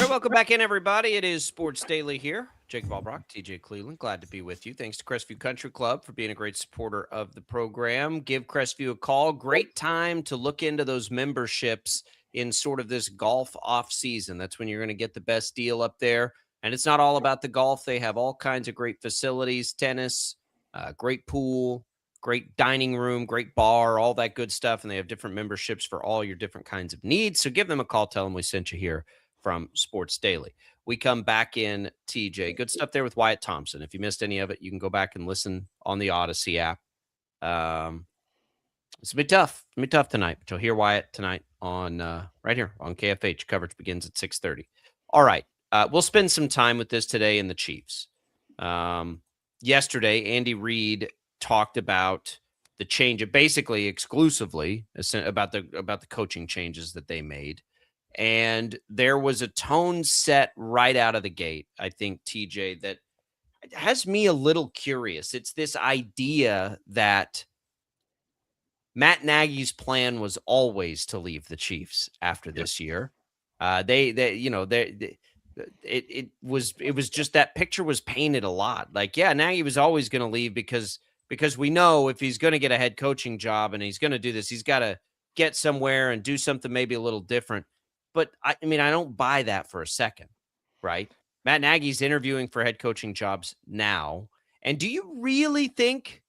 Welcome back in, everybody. It is Sports Daily here. Jacob Albrock, TJ Cleveland, glad to be with you. Thanks to Crestview Country Club for being a great supporter of the program. Give Crestview a call. Great time to look into those memberships in sort of this golf off season. That's when you're going to get the best deal up there. And it's not all about the golf. They have all kinds of great facilities, tennis, great pool, great dining room, great bar, all that good stuff. And they have different memberships for all your different kinds of needs. So give them a call. Tell them we sent you here from Sports Daily. We come back in, TJ. Good stuff there with Wyatt Thompson. If you missed any of it, you can go back and listen on the Odyssey app. It's going to be tough. It's going to be tough tonight, but you'll hear Wyatt tonight on right here on KFH. Coverage begins at 6:30. All right. We'll spend some time with this today in the Chiefs. Yesterday, Andy Reid talked about the change, basically exclusively about the coaching changes that they made. And there was a tone set right out of the gate, I think, TJ, that has me a little curious. It's this idea that Matt Nagy's plan was always to leave the Chiefs after this year. It was just that picture was painted a lot. Like, yeah, Nagy was always going to leave because we know if he's going to get a head coaching job and he's going to do this, he's got to get somewhere and do something maybe a little different. But I mean, I don't buy that for a second, right? Matt Nagy's interviewing for head coaching jobs now. And do you really think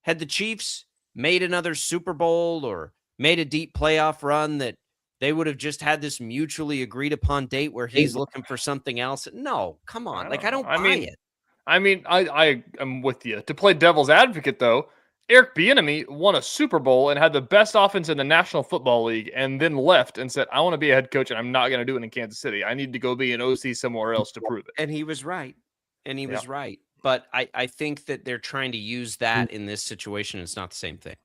had the Chiefs made another Super Bowl or made a deep playoff run that they would have just had this mutually agreed upon date where he's looking for something else? No, come on. I don't buy it. I mean, I am with you. To play devil's advocate, though, Eric Bieniemy won a Super Bowl and had the best offense in the National Football League and then left and said, I want to be a head coach and I'm not going to do it in Kansas City. I need to go be an OC somewhere else to prove it. And he was right. Was right. But I think that they're trying to use that in this situation. It's not the same thing.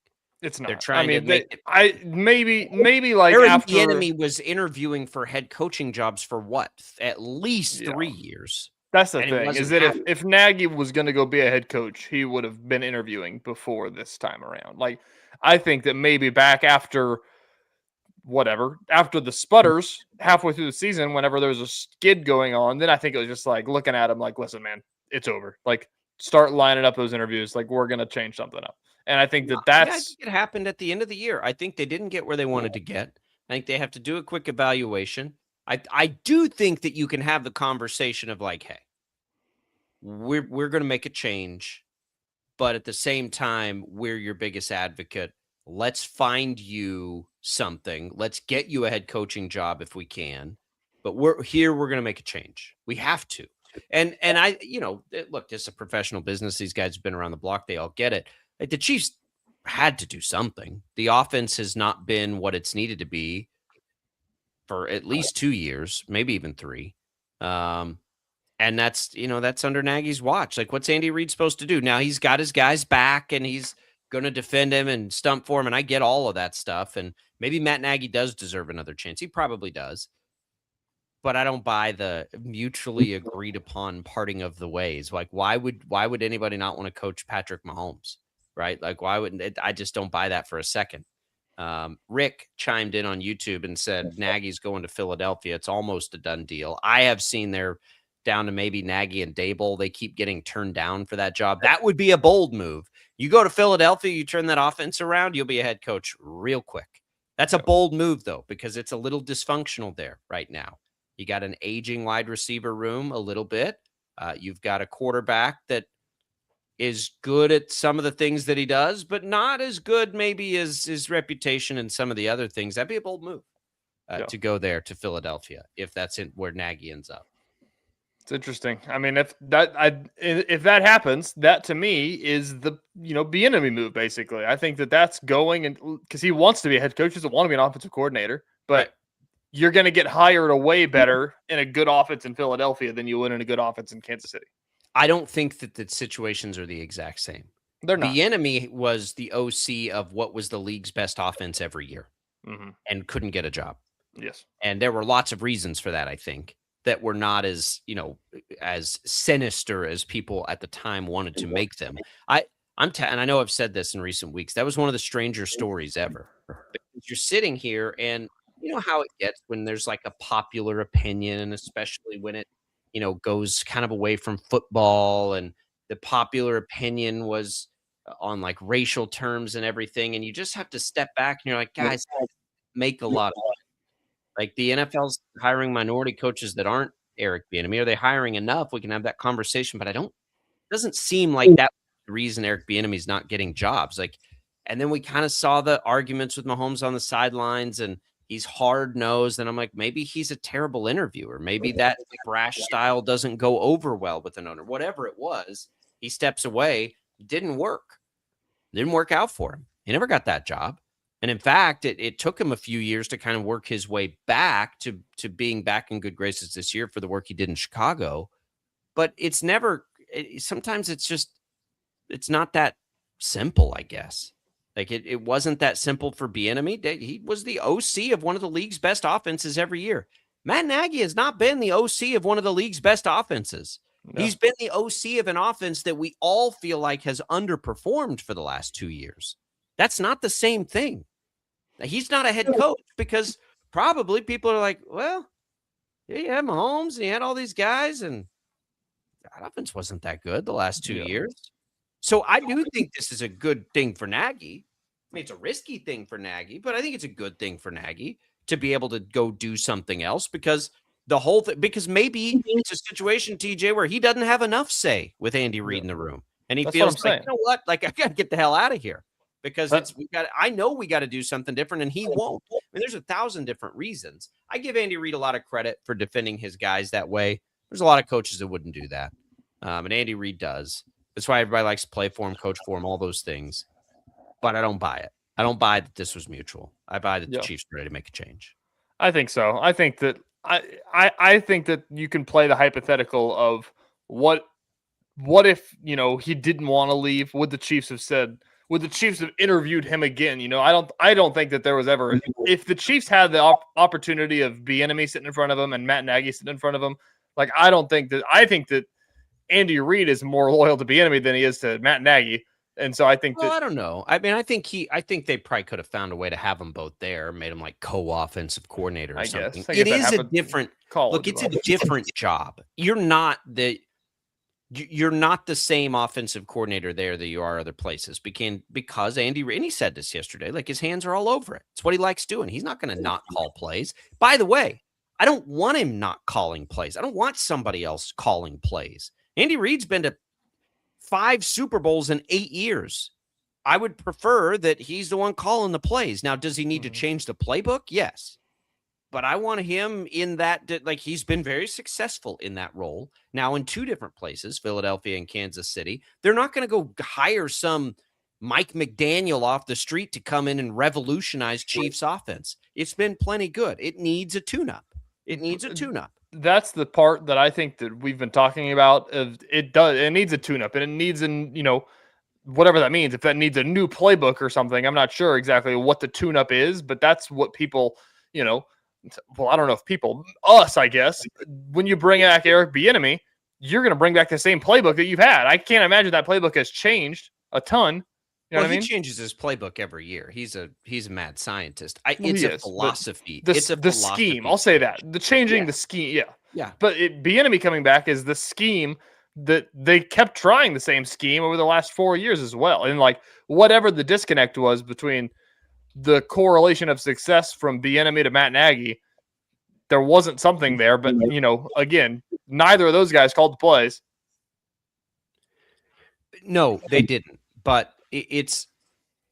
It's not. They're trying to make it. Maybe like Eric after Bieniemy was interviewing for head coaching jobs for what? At least 3 years. That's the thing, is that if Nagy was going to go be a head coach, he would have been interviewing before this time around. Like, I think that maybe back after the sputters halfway through the season, whenever there was a skid going on, then I think it was just like looking at him like, listen, man, it's over. Like, start lining up those interviews. Like, we're going to change something up. And I think I think it happened at the end of the year. I think they didn't get where they wanted to get. I think they have to do a quick evaluation. I do think that you can have the conversation of like, hey, we're going to make a change, but at the same time, we're your biggest advocate. Let's find you something. Let's get you a head coaching job if we can. But we're going to make a change. We have to. And I, look, this is a professional business. These guys have been around the block. They all get it. Like, the Chiefs had to do something. The offense has not been what it's needed to be for at least 2 years, maybe even 3. And that's under Nagy's watch. Like, what's Andy Reid supposed to do? Now he's got his guys back and he's going to defend him and stump for him. And I get all of that stuff. And maybe Matt Nagy does deserve another chance. He probably does. but I don't buy the mutually agreed upon parting of the ways. Like, why would anybody not want to coach Patrick Mahomes, right? Like, why wouldn't it? I just don't buy that for a second. Rick chimed in on YouTube and said Nagy's going to Philadelphia. It's almost a done deal. I have seen they're down to maybe Nagy and Dable. They keep getting turned down for that job. That would be a bold move. You go to Philadelphia, you turn that offense around, you'll be a head coach real quick. That's a bold move, though, because it's a little dysfunctional there right now. You got an aging wide receiver room a little bit. You've got a quarterback that is good at some of the things that he does, but not as good maybe as his reputation and some of the other things. That'd be a bold move to go there to Philadelphia if that's where Nagy ends up. It's interesting. I mean, if that happens, that to me is the Bieniemy move. Basically, I think that's going, and because he wants to be a head coach, doesn't want to be an offensive coordinator, but you're going to get hired a way better in a good offense in Philadelphia than you would in a good offense in Kansas City. I don't think that the situations are the exact same. They're not. Bieniemy was the OC of what was the league's best offense every year, and couldn't get a job. Yes, and there were lots of reasons for that. I think that were not as as sinister as people at the time wanted to make them. And I know I've said this in recent weeks. That was one of the stranger stories ever. Because you're sitting here, and you know how it gets when there's like a popular opinion, and especially when it goes kind of away from football, and the popular opinion was on like racial terms and everything, and you just have to step back and you're like, guys, make a lot of money. Like the NFL's hiring minority coaches that aren't Eric Bieniemy. Are they hiring enough? We can have that conversation, but it doesn't seem like that's the reason Eric Bieniemy's not getting jobs. Like, and then we kind of saw the arguments with Mahomes on the sidelines, and he's hard-nosed, and I'm like, maybe he's a terrible interviewer. Maybe that brash style doesn't go over well with an owner. Whatever it was, he steps away. Didn't work. Didn't work out for him. He never got that job. And in fact, it took him a few years to kind of work his way back to being back in good graces this year for the work he did in Chicago. But sometimes it's not that simple, I guess. Like it wasn't that simple for Bieniemy. He was the OC of one of the league's best offenses every year. Matt Nagy has not been the OC of one of the league's best offenses. No. He's been the OC of an offense that we all feel like has underperformed for the last 2 years. That's not the same thing. He's not a head coach because probably people are like, well, yeah, you had Mahomes and you had all these guys, and that offense wasn't that good the last 2 years. So I do think this is a good thing for Nagy. I mean, it's a risky thing for Nagy, but I think it's a good thing for Nagy to be able to go do something else because because maybe it's a situation, TJ, where he doesn't have enough say with Andy Reid in the room. And he feels like, you know what? Like, I got to get the hell out of here. Because I know we got to do something different, and he won't. I mean, there's 1,000 different reasons. I give Andy Reid a lot of credit for defending his guys that way. There's a lot of coaches that wouldn't do that, and Andy Reid does. That's why everybody likes to play for him, coach for him, all those things. But I don't buy it. I don't buy that this was mutual. I buy that the Chiefs are ready to make a change. I think so. I think that I think that you can play the hypothetical of what if he didn't want to leave? Would the Chiefs have said? Would the Chiefs have interviewed him again? I don't think that there was ever. If the Chiefs had the opportunity of Bieniemy sitting in front of him and Matt Nagy sitting in front of him, like I think that Andy Reid is more loyal to Bieniemy than he is to Matt Nagy, and so I think I don't know. I mean, I think they probably could have found a way to have them both there, made them like co-offensive coordinator or something. I guess it is a different look. It's a different job. You're not the same offensive coordinator there that you are other places because Andy Reid, and he said this yesterday, like his hands are all over it. It's what he likes doing. He's not going to not call plays. By the way, I don't want him not calling plays. I don't want somebody else calling plays. Andy Reid's been to 5 Super Bowls in 8 years. I would prefer that he's the one calling the plays. Now, does he need to change the playbook? Yes. But I want him in that, like he's been very successful in that role. Now in 2 different places, Philadelphia and Kansas City. They're not going to go hire some Mike McDaniel off the street to come in and revolutionize Chiefs offense. It's been plenty good. It needs a tune-up. That's the part that I think that we've been talking about. It needs a tune-up, and it needs whatever that means. If that needs a new playbook or something, I'm not sure exactly what the tune-up is, but that's what people, well, I don't know if people, us, I guess, when you bring back Eric Bieniemy, you're going to bring back the same playbook that you've had. I can't imagine that playbook has changed a ton. You know what I mean? He changes his playbook every year. He's a mad scientist. It's a philosophy. It's a scheme. I'll say that. The changing the scheme. Yeah. Yeah. But Bieniemy coming back is the scheme that they kept trying the same scheme over the last 4 years as well. And like whatever the disconnect was between the correlation of success from Bieniemy to Matt Nagy, there wasn't something there. But, again, neither of those guys called the plays. No, they didn't. But it's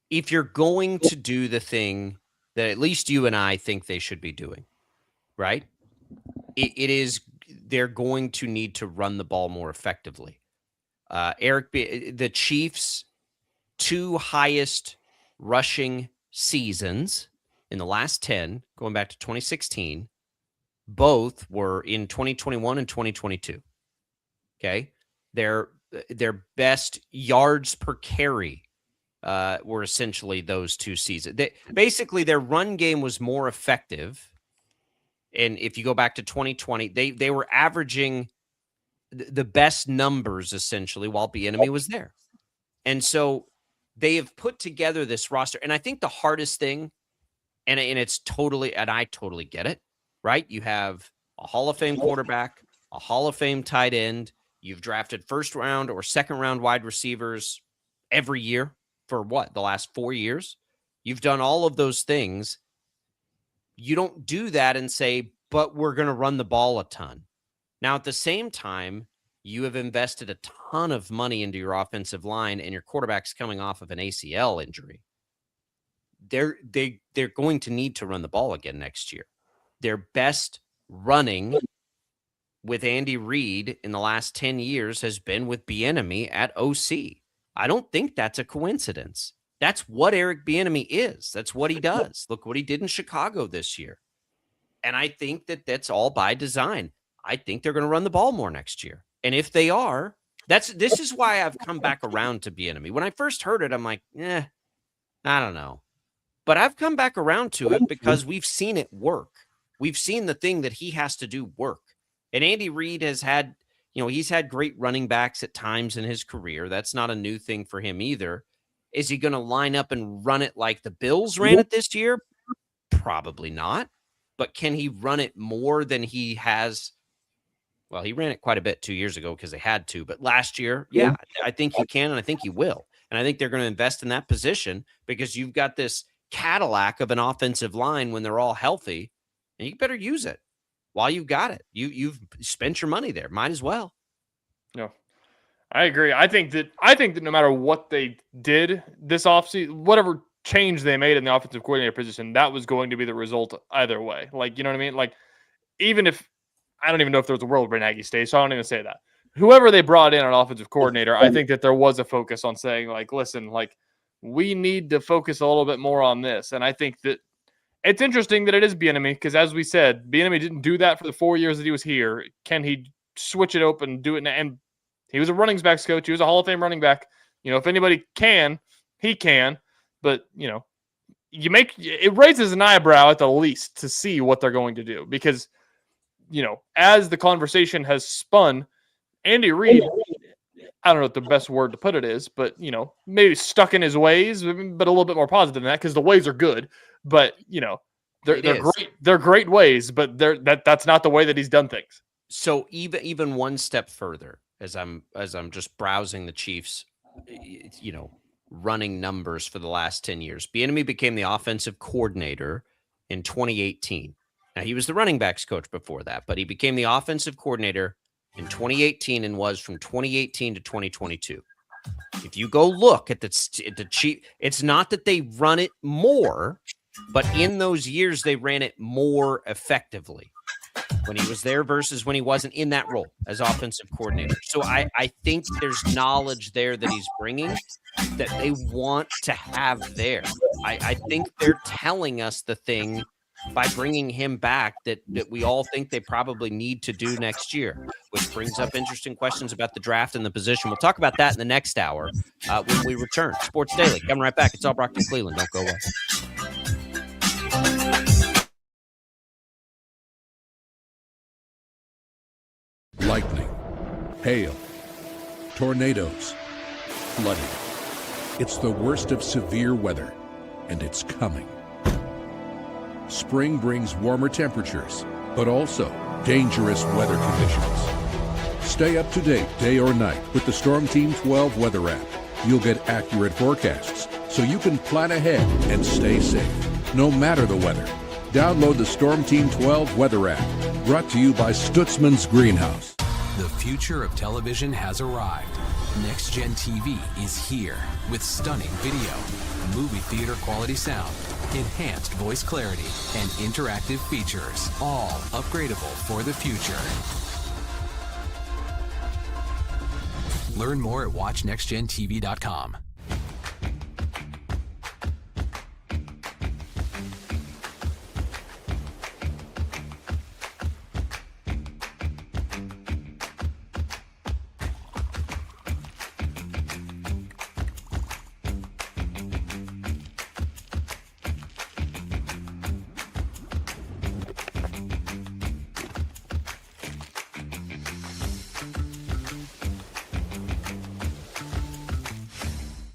if you're going to do the thing that at least you and I think they should be doing, right? They're going to need to run the ball more effectively. The Chiefs' 2 highest rushing seasons in the last 10, going back to 2016, both were in 2021 and 2022. Okay. Their best yards per carry were essentially those 2 seasons. Basically, their run game was more effective. And if you go back to 2020, they were averaging the best numbers essentially while Bieniemy was there. And so they have put together this roster. And I think the hardest thing, and it's totally, and I totally get it, right? You have a Hall of Fame quarterback, a Hall of Fame tight end. You've drafted first round or second round wide receivers every year for the last 4 years. You've done all of those things. You don't do that and say, but we're going to run the ball a ton. Now, at the same time, you have invested a ton of money into your offensive line and your quarterback's coming off of an ACL injury. They're going to need to run the ball again next year. Their best running with Andy Reid in the last 10 years has been with Bieniemy at OC. I don't think that's a coincidence. That's what Eric Bieniemy is. That's what he does. Look what he did in Chicago this year. And I think that's all by design. I think they're going to run the ball more next year. And if they are, this is why I've come back around to Bieniemy. When I first heard it, I'm like, I don't know. But I've come back around to it because we've seen it work. We've seen the thing that he has to do work. And Andy Reid has had, he's had great running backs at times in his career. That's not a new thing for him either. Is he going to line up and run it like the Bills ran it this year? Probably not. But can he run it more than he has? Well, he ran it quite a bit 2 years ago because they had to. But last year, yeah, I think he can, and I think he will. And I think they're going to invest in that position because you've got this Cadillac of an offensive line when they're all healthy, and you better use it while you've got it. You've spent your money there. Might as well. No, I agree. I think that no matter what they did this offseason, whatever change they made in the offensive coordinator position, that was going to be the result either way. Like, you know what I mean? Like, even if I don't even know if there was a world where Nagy stays, so I don't even say that. Whoever they brought in an offensive coordinator, I think that there was a focus on saying, like, listen, like, we need to focus a little bit more on this. And I think that it's interesting that it is Bieniemy because, as we said, Bieniemy didn't do that for the 4 years that he was here. Can he switch it open and do it? And he was a running backs coach. He was a Hall of Fame running back. If anybody can, he can. But, it raises an eyebrow at the least to see what they're going to do because, as the conversation has spun, Andy Reid, I don't know what the best word to put it is, but, maybe stuck in his ways, but a little bit more positive than that because the ways are good. But, they're great. They're great ways, but that's not the way that he's done things. So even one step further, as I'm just browsing the Chiefs, running numbers for the last 10 years, Bieniemy became the offensive coordinator in 2018. Now, he was the running backs coach before that, but he became the offensive coordinator in 2018 and was from 2018 to 2022. If you go look at the Chief, it's not that they run it more, but in those years, they ran it more effectively when he was there versus when he wasn't in that role as offensive coordinator. So I think there's knowledge there that he's bringing that they want to have there. I think they're telling us the thing by bringing him back that we all think they probably need to do next year, which brings up interesting questions about the draft and the position. We'll talk about that in the next hour when we return. Sports Daily, coming right back. It's all Brockton Cleveland. Don't go away. hail, tornadoes, flooding. It's the worst of severe weather, and it's coming. Spring brings warmer temperatures, but also dangerous weather conditions. Stay up to date day or night with the Storm Team 12 weather app. You'll get accurate forecasts so you can plan ahead and stay safe, no matter the weather. Download the Storm Team 12 weather app, brought to you by Stutzman's Greenhouse. The future of television has arrived. Next Gen TV is here with stunning video, movie theater quality sound, enhanced voice clarity, and interactive features, all upgradable for the future. Learn more at watchnextgentv.com.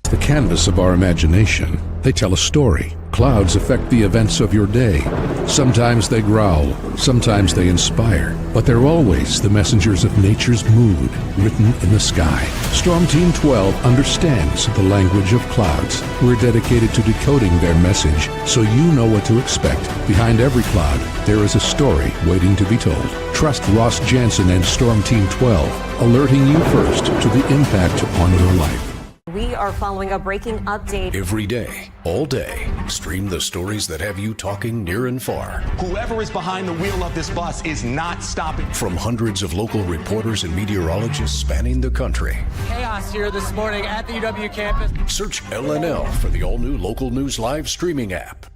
The canvas of our imagination. They tell a story. Clouds affect the events of your day. Sometimes they growl, sometimes they inspire, but they're always the messengers of nature's mood, written in the sky. Storm Team 12 understands the language of clouds. We're dedicated to decoding their message, so you know what to expect. Behind every cloud, there is a story waiting to be told. Trust Ross Jansen and Storm Team 12, alerting you first to the impact on your life. We are following a breaking update. Every day, all day, stream the stories that have you talking near and far. Whoever is behind the wheel of this bus is not stopping. From hundreds of local reporters and meteorologists spanning the country. Chaos here this morning at the UW campus. Search LNL for the all-new Local News Live streaming app.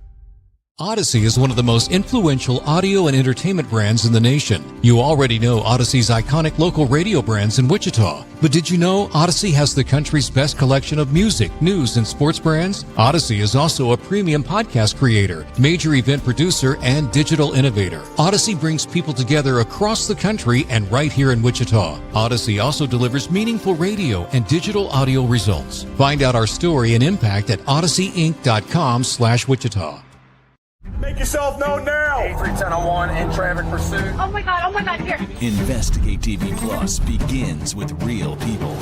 Odyssey is one of the most influential audio and entertainment brands in the nation. You already know Odyssey's iconic local radio brands in Wichita. But did you know Odyssey has the country's best collection of music, news, and sports brands? Odyssey is also a premium podcast creator, major event producer, and digital innovator. Odyssey brings people together across the country and right here in Wichita. Odyssey also delivers meaningful radio and digital audio results. Find out our story and impact at odysseyinc.com/Wichita. Make yourself known now. 31001 in traffic pursuit. Oh my God, here. Investigate TV Plus begins with real people.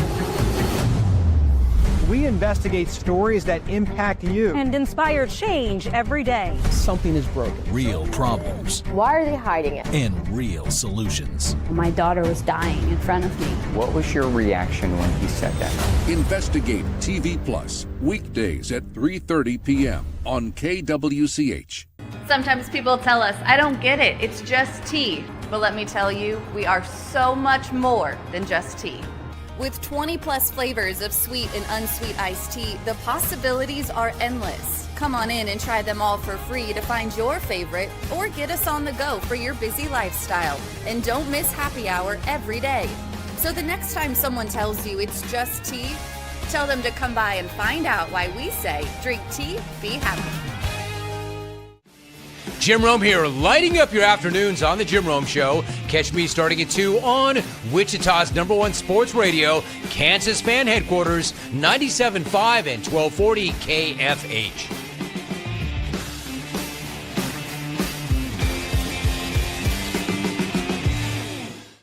We investigate stories that impact you. And inspire change every day. Something is broken. Real problems. Why are they hiding it? And real solutions. My daughter was dying in front of me. What was your reaction when he said that? Investigate TV Plus, weekdays at 3:30 p.m. on KWCH. Sometimes people tell us, I don't get it, it's just tea. But let me tell you, we are so much more than just tea. With 20 plus flavors of sweet and unsweet iced tea, the possibilities are endless. Come on in and try them all for free to find your favorite, or get us on the go for your busy lifestyle. And don't miss happy hour every day. So the next time someone tells you it's just tea, tell them to come by and find out why we say, drink tea, be happy. Jim Rome here, lighting up your afternoons on The Jim Rome Show. Catch me starting at 2 on Wichita's #1 sports radio, Kansas fan headquarters, 97.5 and 1240 KFH.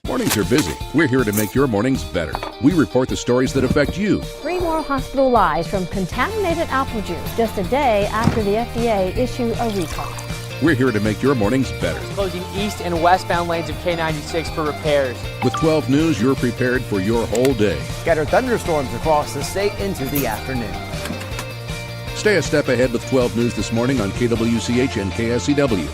Mornings are busy. We're here to make your mornings better. We report the stories that affect you. 3 more hospital lies from contaminated apple juice just a day after the FDA issued a recall. We're here to make your mornings better. Closing east and westbound lanes of K96 for repairs. With 12 News, you're prepared for your whole day. Scattered thunderstorms across the state into the afternoon. Stay a step ahead with 12 News this morning on KWCH and KSCW.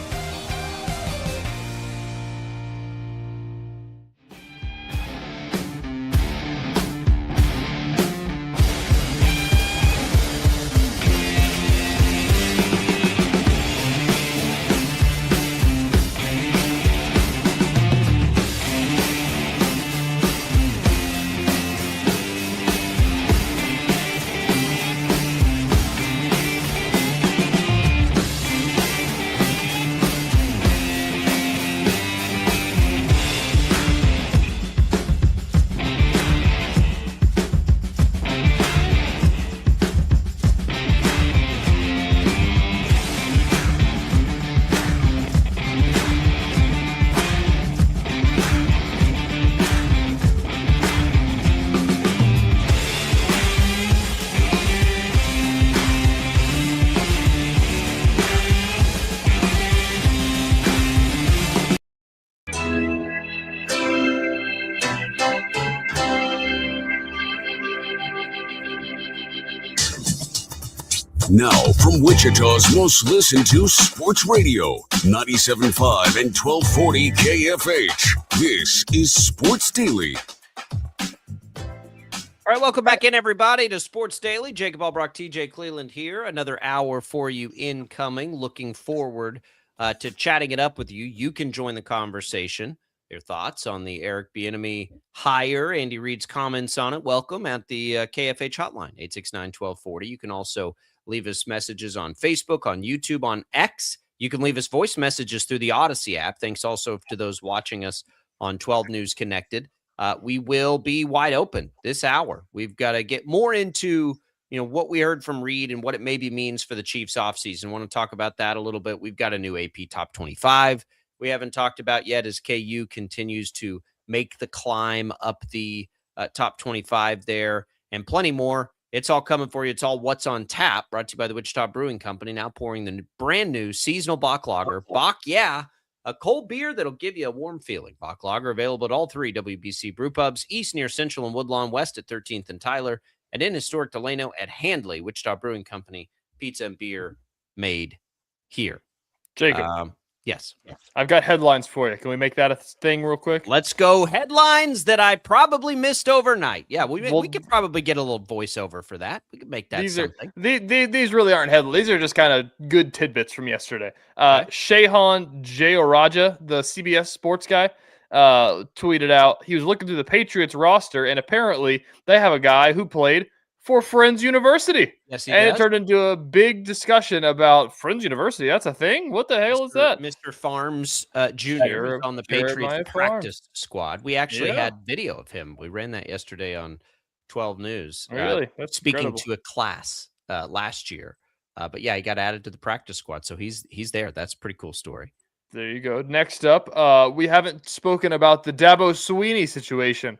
Now, from Wichita's most listened to sports radio, 97.5 and 1240 KFH, this is Sports Daily. All right, welcome back in, everybody, to Sports Daily. Jacob Albrock, TJ Cleveland here. Another hour for you incoming. Looking forward to chatting it up with you. You can join the conversation. Your thoughts on the Eric Bieniemy hire, Andy Reid's comments on it. Welcome at the KFH hotline, 869-1240. You can also leave us messages on Facebook, on YouTube, on X. You can leave us voice messages through the Odyssey app. Thanks also to those watching us on 12 News Connected. We will be wide open this hour. We've got to get more into, what we heard from Reid and what it maybe means for the Chiefs offseason. Want to talk about that a little bit. We've got a new AP Top 25 we haven't talked about yet as KU continues to make the climb up the top 25 there, and plenty more. It's all coming for you. It's all what's on tap, brought to you by the Wichita Brewing Company, now pouring the brand new seasonal Bach Lager. Bach, yeah, a cold beer that'll give you a warm feeling. Bach Lager available at all three WBC brew pubs, east near Central and Woodlawn, west at 13th and Tyler, and in historic Delano at Handley. Wichita Brewing Company, pizza and beer made here. Jacob. Yes. I've got headlines for you. Can we make that a thing real quick? Let's go. Headlines that I probably missed overnight. Yeah, we could probably get a little voiceover for that. We could make that something. These really aren't headlines. These are just kind of good tidbits from yesterday. Shehan Jayoraja, the CBS sports guy, tweeted out he was looking through the Patriots roster, and apparently they have a guy who played for Friends University. Yes, and it turned into a big discussion about Friends University. That's a thing? What the hell is that? Mr. Farms Jr. on the Patriots practice squad. We actually had video of him. We ran that yesterday on 12 News. Really? That's speaking incredible. to a class last year. But yeah, he got added to the practice squad. So he's there. That's a pretty cool story. There you go. Next up, we haven't spoken about the Dabo Swinney situation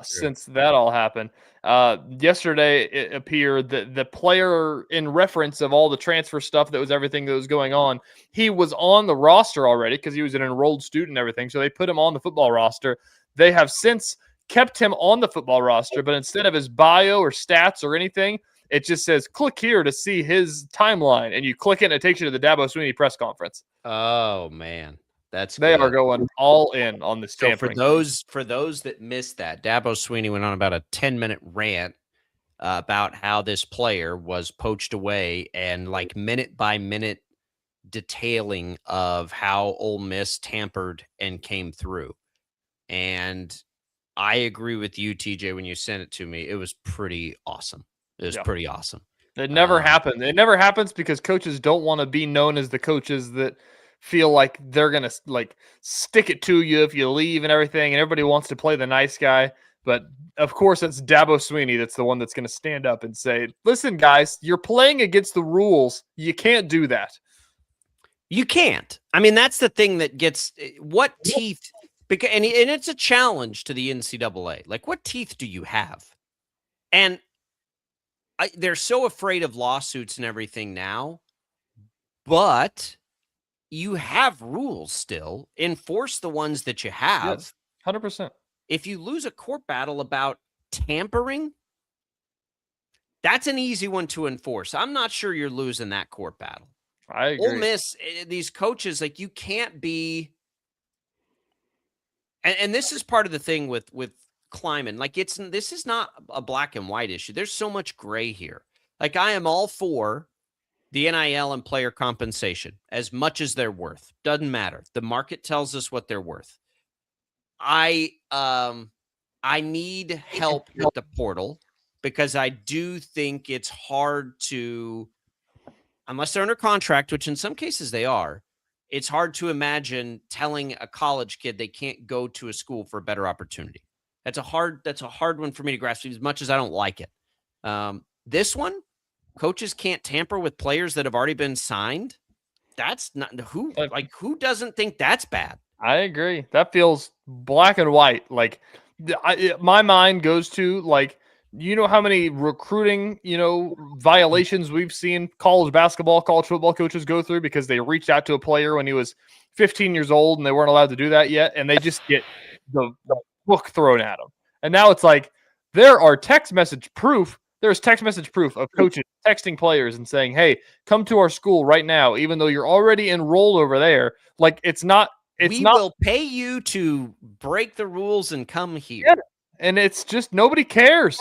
since that all happened. Yesterday, it appeared that the player, in reference of all the transfer stuff everything that was going on, he was on the roster already because he was an enrolled student and everything. So they put him on the football roster. They have since kept him on the football roster, but instead of his bio or stats or anything, it just says, click here to see his timeline. And you click it and it takes you to the Dabo Swinney press conference. Oh, man. They are going all in on this tampering. So for those that missed that, Dabo Swinney went on about a 10-minute rant about how this player was poached away and like minute by minute detailing of how Ole Miss tampered and came through. And I agree with you, TJ, when you sent it to me. It was pretty awesome. It was pretty awesome. It never happened. It never happens because coaches don't want to be known as the coaches that feel like they're going to stick it to you if you leave and everything. And everybody wants to play the nice guy. But of course, it's Dabo Swinney that's the one that's going to stand up and say, listen, guys, you're playing against the rules. You can't do that. You can't. I mean, that's the thing that gets what teeth, because and it's a challenge to the NCAA. Like, what teeth do you have? And they're so afraid of lawsuits and everything now, but you have rules still. Enforce the ones that you have. Yes, 100%. If you lose a court battle about tampering, that's an easy one to enforce. I'm not sure you're losing that court battle. I agree. Ole Miss, these coaches, you can't be. And this is part of the thing with Kleiman. This is not a black and white issue. There's so much gray here. I am all for the NIL and player compensation as much as they're worth. Doesn't matter. The market tells us what they're worth. I need help with the portal because I do think it's hard to, unless they're under contract, which in some cases they are, it's hard to imagine telling a college kid they can't go to a school for a better opportunity. That's a hard one for me to grasp as much as I don't like it. This one, coaches can't tamper with players that have already been signed. That's not who doesn't think that's bad? I agree. That feels black and white. My mind goes to how many recruiting, violations we've seen college basketball, college football coaches go through because they reached out to a player when he was 15 years old and they weren't allowed to do that yet. And they just get the book thrown at them. And now it's there are text message proof There's text message proof of coaches texting players and saying, "Hey, come to our school right now," even though you're already enrolled over there. Like we will pay you to break the rules and come here. Yeah, and it's just nobody cares.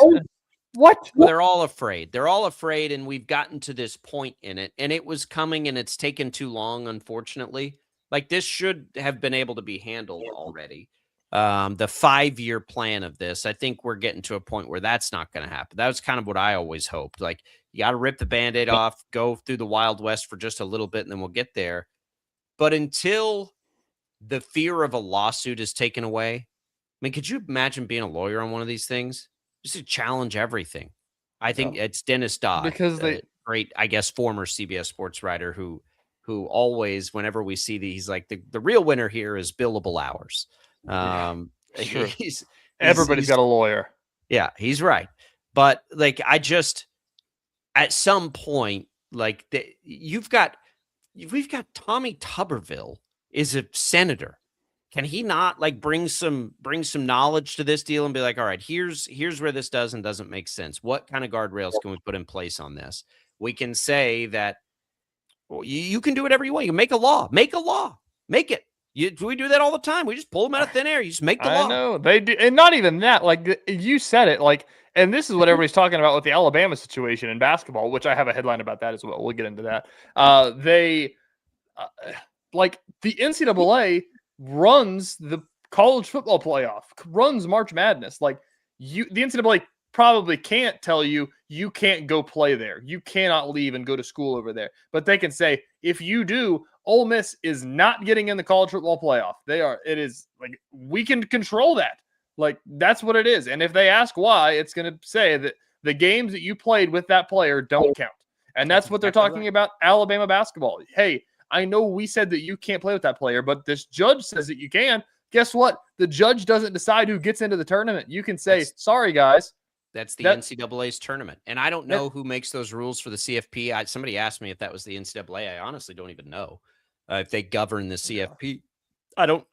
What? Well, they're all afraid. They're all afraid, and we've gotten to this point in it, and it was coming, and it's taken too long, unfortunately. Like, this should have been able to be handled already. The 5-year plan of this, I think we're getting to a point where that's not going to happen. That was kind of what I always hoped. Like, you got to rip the Band-Aid off, go through the Wild West for just a little bit, and then we'll get there. But until the fear of a lawsuit is taken away, I mean, could you imagine being a lawyer on one of these things? Just to challenge everything. I think it's Dennis Dodd, because great, I guess, former CBS sports writer who always, whenever we see he's like, the real winner here is billable hours. Sure. Everybody's got a lawyer. Yeah, he's right. But like, I just, at some point, like we've got Tommy Tuberville is a senator. Can he not like bring some knowledge to this deal and be like, all right, here's where this does and doesn't make sense. What kind of guardrails can we put in place on this? We can say that you can do whatever you want. You can make a law, make it. We do that all the time. We just pull them out of thin air. You just make the law. I know they do. And not even that, like you said it, like, and this is what everybody's talking about with the Alabama situation in basketball, which I have a headline about that as well. We'll get into that. Like the NCAA runs the college football playoff, runs March Madness. Like the NCAA probably can't tell you can't go play there. You cannot leave and go to school over there. But they can say, if you do, Ole Miss is not getting in the college football playoff. It is like, we can control that. Like, that's what it is. And if they ask why, it's going to say that the games that you played with that player don't count. And that's what they're talking about Alabama basketball. Hey, I know we said that you can't play with that player, but this judge says that you can. Guess what? The judge doesn't decide who gets into the tournament. You can say, sorry, guys. That's the NCAA's tournament. And I don't know who makes those rules for the CFP. Somebody asked me if that was the NCAA. I honestly don't even know if they govern the CFP. I don't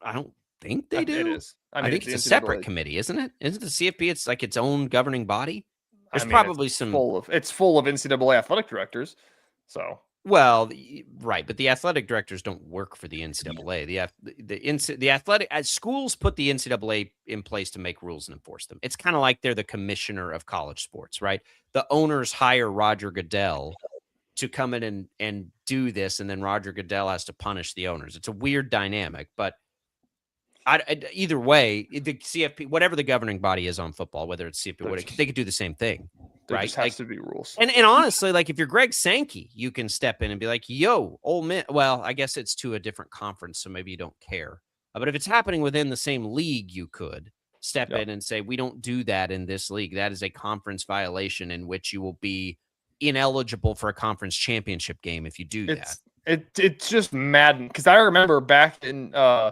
think they do. It is. I think it's a separate committee, isn't it? Isn't the CFP? It's like its own governing body. There's probably it's full of NCAA athletic directors. So. Well, right, but the athletic directors don't work for the NCAA. The athletic schools put the NCAA in place to make rules and enforce them. It's kind of like they're the commissioner of college sports, right? The owners hire Roger Goodell to come in and do this, and then Roger Goodell has to punish the owners. It's a weird dynamic, but either way, the CFP, whatever the governing body is on football, whether it's CFP, they could do the same thing. There right? just has to be rules. And honestly, like if you're Greg Sankey, you can step in and be like, yo, Ole Miss. Well, I guess it's to a different conference, so maybe you don't care. But if it's happening within the same league, you could step in and say, we don't do that in this league. That is a conference violation in which you will be ineligible for a conference championship game if you do that. It's just maddening because I remember back in I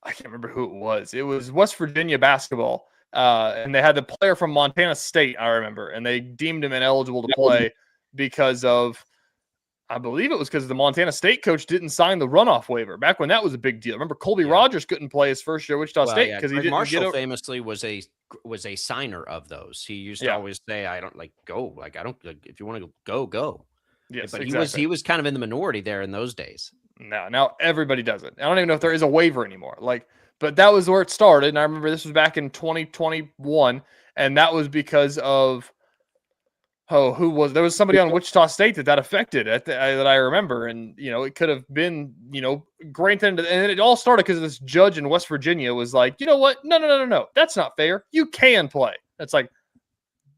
can't remember who it was. It was West Virginia basketball. And they had the player from Montana State, I remember, and they deemed him ineligible to play because of, I believe it was because the Montana State coach didn't sign the runoff waiver back when that was a big deal. Remember, Colby Rogers couldn't play his first year at Wichita State because he didn't Marshall get over. Famously was a signer of those. He used to always say, "I don't like go. Like I don't. Like, if you want to go." Yes, but exactly. he was kind of in the minority there in those days. Now everybody does it. I don't even know if there is a waiver anymore. But that was where it started. And I remember this was back in 2021. And that was because of, there was somebody on Wichita State that affected that I remember. And, it could have been, granted. And it all started because this judge in West Virginia was like, you know what? No. That's not fair. You can play. It's like,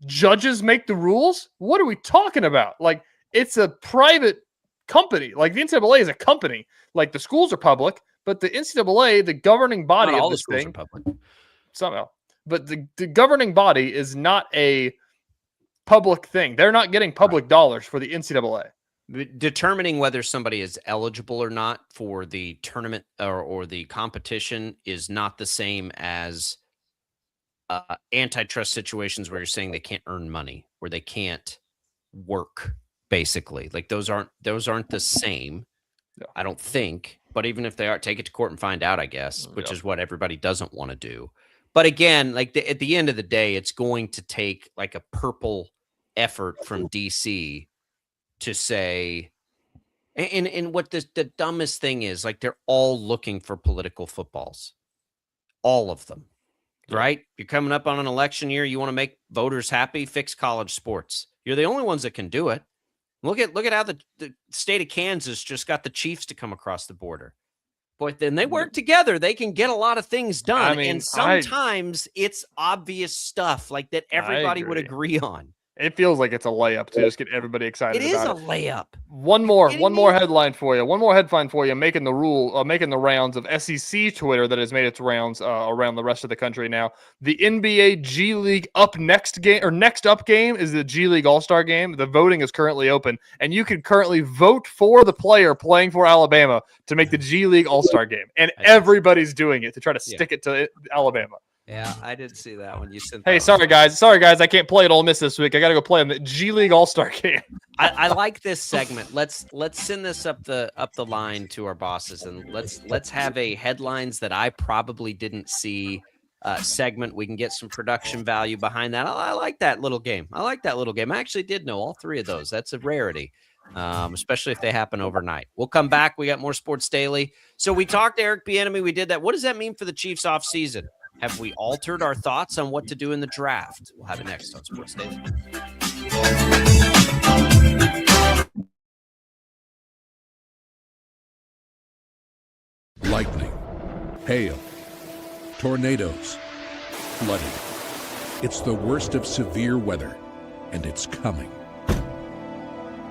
judges make the rules? What are we talking about? Like, it's a private company. Like, the NCAA is a company. Like, the schools are public. But the NCAA, the governing body of this thing, somehow, but the governing body is not a public thing. They're not getting public dollars for the NCAA. Determining whether somebody is eligible or not for the tournament or the competition is not the same as antitrust situations where you're saying they can't earn money, where they can't work, basically. Like those aren't the same. No. I don't think. But even if they are, take it to court and find out, I guess, which is what everybody doesn't want to do. But again, like at the end of the day, it's going to take like a purple effort from DC to say, and what the dumbest thing is, like, they're all looking for political footballs. All of them, right? You're coming up on an election year. You want to make voters happy, fix college sports. You're the only ones that can do it. Look at how the state of Kansas just got the Chiefs to come across the border. Boy, then they work together. They can get a lot of things done. And sometimes it's obvious stuff like that everybody would agree on. It feels like it's a layup to just get everybody excited about it. It is a layup. One more headline for you. One more headline for you. Making the rounds of SEC Twitter that has made its rounds around the rest of the country now. The NBA G League next up game is the G League All-Star game. The voting is currently open, and you can currently vote for the player playing for Alabama to make the G League All-Star game. And everybody's doing it to try to stick it to Alabama. Yeah, I did see that when you sent. Hey, sorry guys, I can't play at Ole Miss this week. I got to go play in the G League All-Star game. I like this segment. Let's send this up the line to our bosses, and let's have a headlines that I probably didn't see segment. We can get some production value behind that. I like that little game. I actually did know all three of those. That's a rarity, especially if they happen overnight. We'll come back. We got more Sports Daily. So we talked to Eric Bieniemy. We did that. What does that mean for the Chiefs off season? Have we altered our thoughts on what to do in the draft? We'll have it next on Sports Daily. Lightning, hail, tornadoes, flooding. It's the worst of severe weather, and it's coming.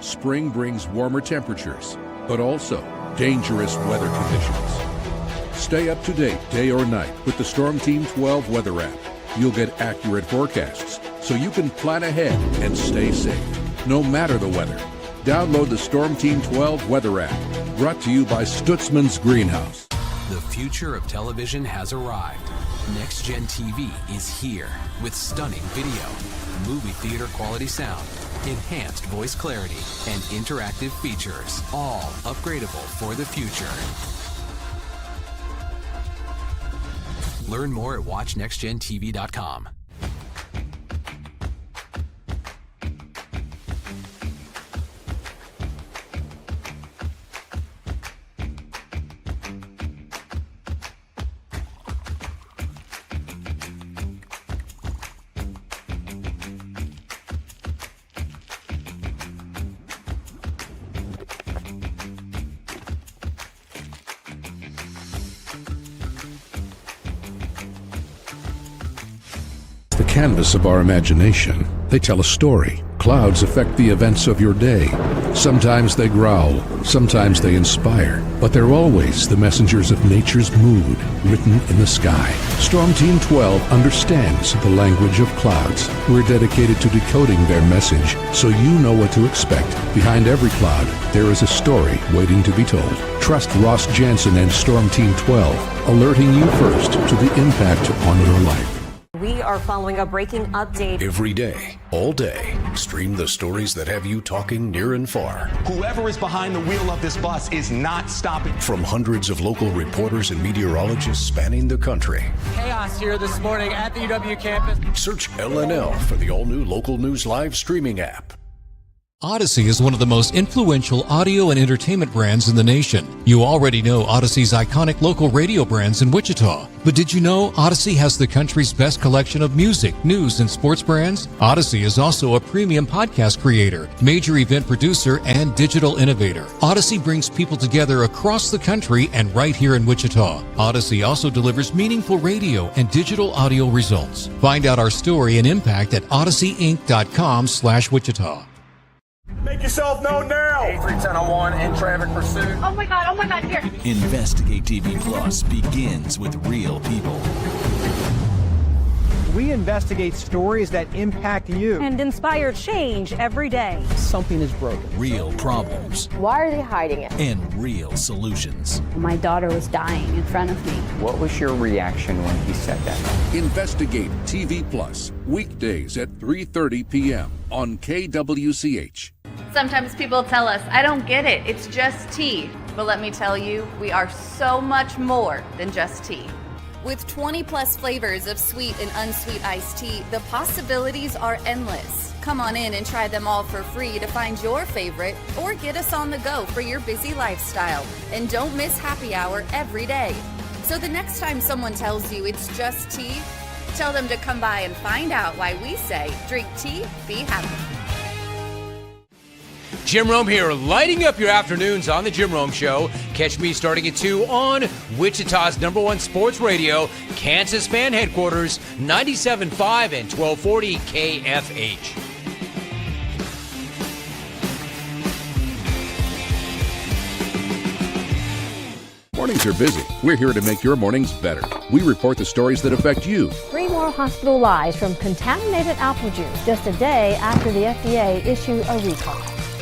Spring brings warmer temperatures, but also dangerous weather conditions. Stay up to date day or night with the Storm Team 12 weather app. You'll get accurate forecasts so you can plan ahead and stay safe, no matter the weather. Download the Storm Team 12 weather app, brought to you by Stutzman's Greenhouse. The future of television has arrived. Next Gen TV is here with stunning video, movie theater quality sound, enhanced voice clarity, and interactive features, all upgradable for the future. Learn more at watchnextgentv.com. The canvas of our imagination. They tell a story. Clouds affect the events of your day. Sometimes they growl, sometimes they inspire, but they're always the messengers of nature's mood written in the sky. Storm Team 12 understands the language of clouds. We're dedicated to decoding their message so you know what to expect. Behind every cloud, there is a story waiting to be told. Trust Ross Jansen and Storm Team 12, alerting you first to the impact on your life. We are following a breaking update. Every day, all day, stream the stories that have you talking near and far. Whoever is behind the wheel of this bus is not stopping. From hundreds of local reporters and meteorologists spanning the country. Chaos here this morning at the UW campus. Search LNL for the all-new Local News Live streaming app. Odyssey is one of the most influential audio and entertainment brands in the nation. You already know Odyssey's iconic local radio brands in Wichita. But did you know Odyssey has the country's best collection of music, news, and sports brands? Odyssey is also a premium podcast creator, major event producer, and digital innovator. Odyssey brings people together across the country and right here in Wichita. Odyssey also delivers meaningful radio and digital audio results. Find out our story and impact at odysseyinc.com/Wichita. Make yourself known now. 310-01 in traffic pursuit. Oh my God, here. Investigate TV Plus begins with real people. We investigate stories that impact you. And inspire change every day. Something is broken. Real problems. Why are they hiding it? And real solutions. My daughter was dying in front of me. What was your reaction when he said that? Investigate TV Plus, weekdays at 3:30 p.m. on KWCH. Sometimes people tell us, I don't get it, it's just tea. But let me tell you, we are so much more than just tea. With 20 plus flavors of sweet and unsweet iced tea, the possibilities are endless. Come on in and try them all for free to find your favorite or get us on the go for your busy lifestyle. And don't miss happy hour every day. So the next time someone tells you it's just tea, tell them to come by and find out why we say drink tea, be happy. Jim Rome here, lighting up your afternoons on The Jim Rome Show. Catch me starting at 2 on Wichita's #1 sports radio, Kansas Fan Headquarters, 97.5 and 1240 KFH. Mornings are busy. We're here to make your mornings better. We report the stories that affect you. 3 more hospital lies from contaminated apple juice just a day after the FDA issued a recall.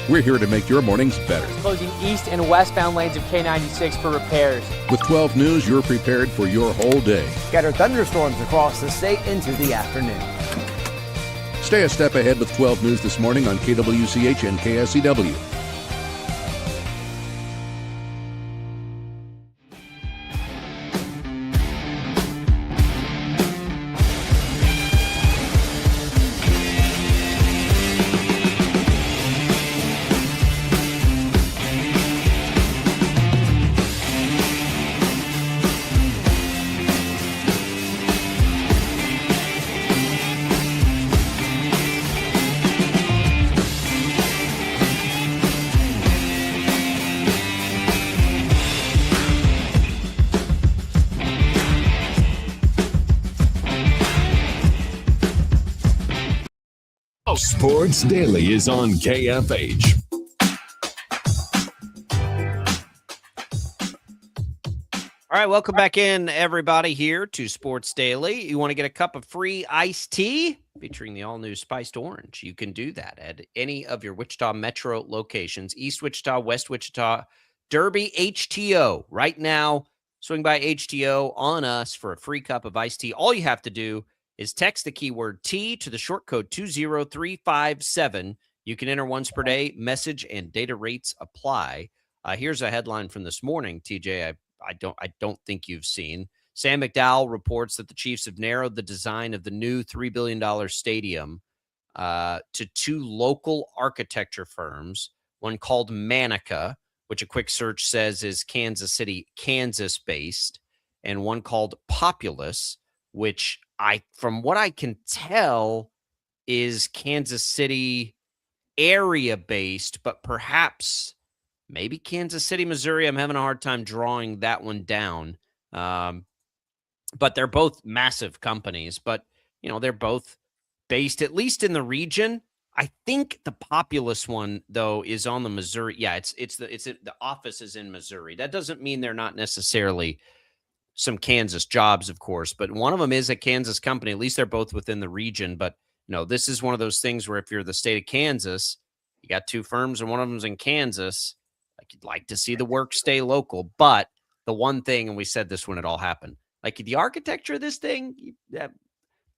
We're here to make your mornings better. Closing east and westbound lanes of K96 for repairs. With 12 News, you're prepared for your whole day. Scattered thunderstorms across the state into the afternoon. Stay a step ahead with 12 News this morning on KWCH and KSCW. Sports Daily is on KFH. All right, welcome back in, everybody, here to Sports Daily. You want to get a cup of free iced tea featuring the all-new Spiced Orange? You can do that at any of your Wichita Metro locations, East Wichita, West Wichita, Derby, HTO. Right now, swing by HTO on us for a free cup of iced tea. All you have to do is text the keyword T to the short code 20357. You can enter once per day. Message and data rates apply. Here's a headline from this morning, TJ. I don't think you've seen. Sam McDowell reports that the Chiefs have narrowed the design of the new $3 billion stadium to 2 local architecture firms, one called Manica, which a quick search says is Kansas City, Kansas-based, and one called Populous, which from what I can tell, is Kansas City area-based, but perhaps maybe Kansas City, Missouri. I'm having a hard time drawing that one down. But they're both massive companies, but, they're both based at least in the region. I think the Populous one, though, is on the Missouri. Yeah, the office is in Missouri. That doesn't mean they're not necessarily some Kansas jobs, of course, but one of them is a Kansas company. At least they're both within the region. But, this is one of those things where if you're the state of Kansas, you got 2 firms and one of them's in Kansas. Like, you'd like to see the work stay local. But the one thing, and we said this when it all happened, like the architecture of this thing,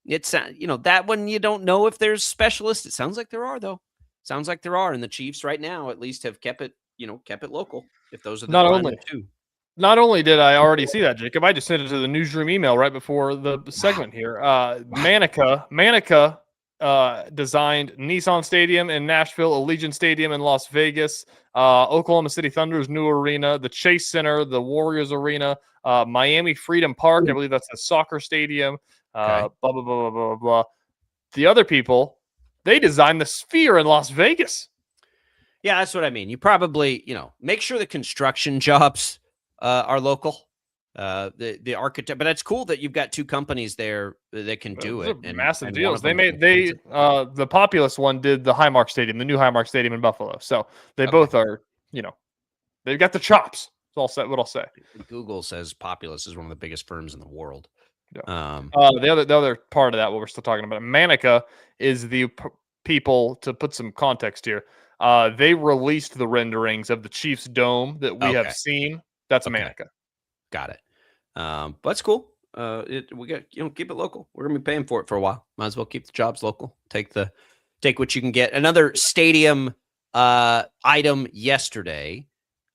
it's, that one, you don't know if there's specialists. It sounds like there are, though. Sounds like there are. And the Chiefs right now at least have kept it local. If those are the two. Not only did I already see that, Jacob, I just sent it to the newsroom email right before the segment here. Manica designed Nissan Stadium in Nashville, Allegiant Stadium in Las Vegas, Oklahoma City Thunder's new arena, the Chase Center, the Warriors Arena, Miami Freedom Park. I believe that's the soccer stadium. Blah, blah, blah, blah, blah, blah. The other people, they designed the Sphere in Las Vegas. Yeah, that's what I mean. You probably, make sure the construction jobs are local. The architect, but that's cool that you've got 2 companies there that can do it. And massive deals. The Populous one did the Highmark Stadium, the new Highmark Stadium in Buffalo. So they both are, they've got the chops. That's what I'll say. Google says Populous is one of the biggest firms in the world. Yeah. The other part of that, what we're still talking about, Manica is the people, to put some context here. They released the renderings of the Chiefs dome that we have seen. That's a Manica. Got it. But that's cool. We got, keep it local. We're gonna be paying for it for a while. Might as well keep the jobs local. Take what you can get. Another stadium item yesterday.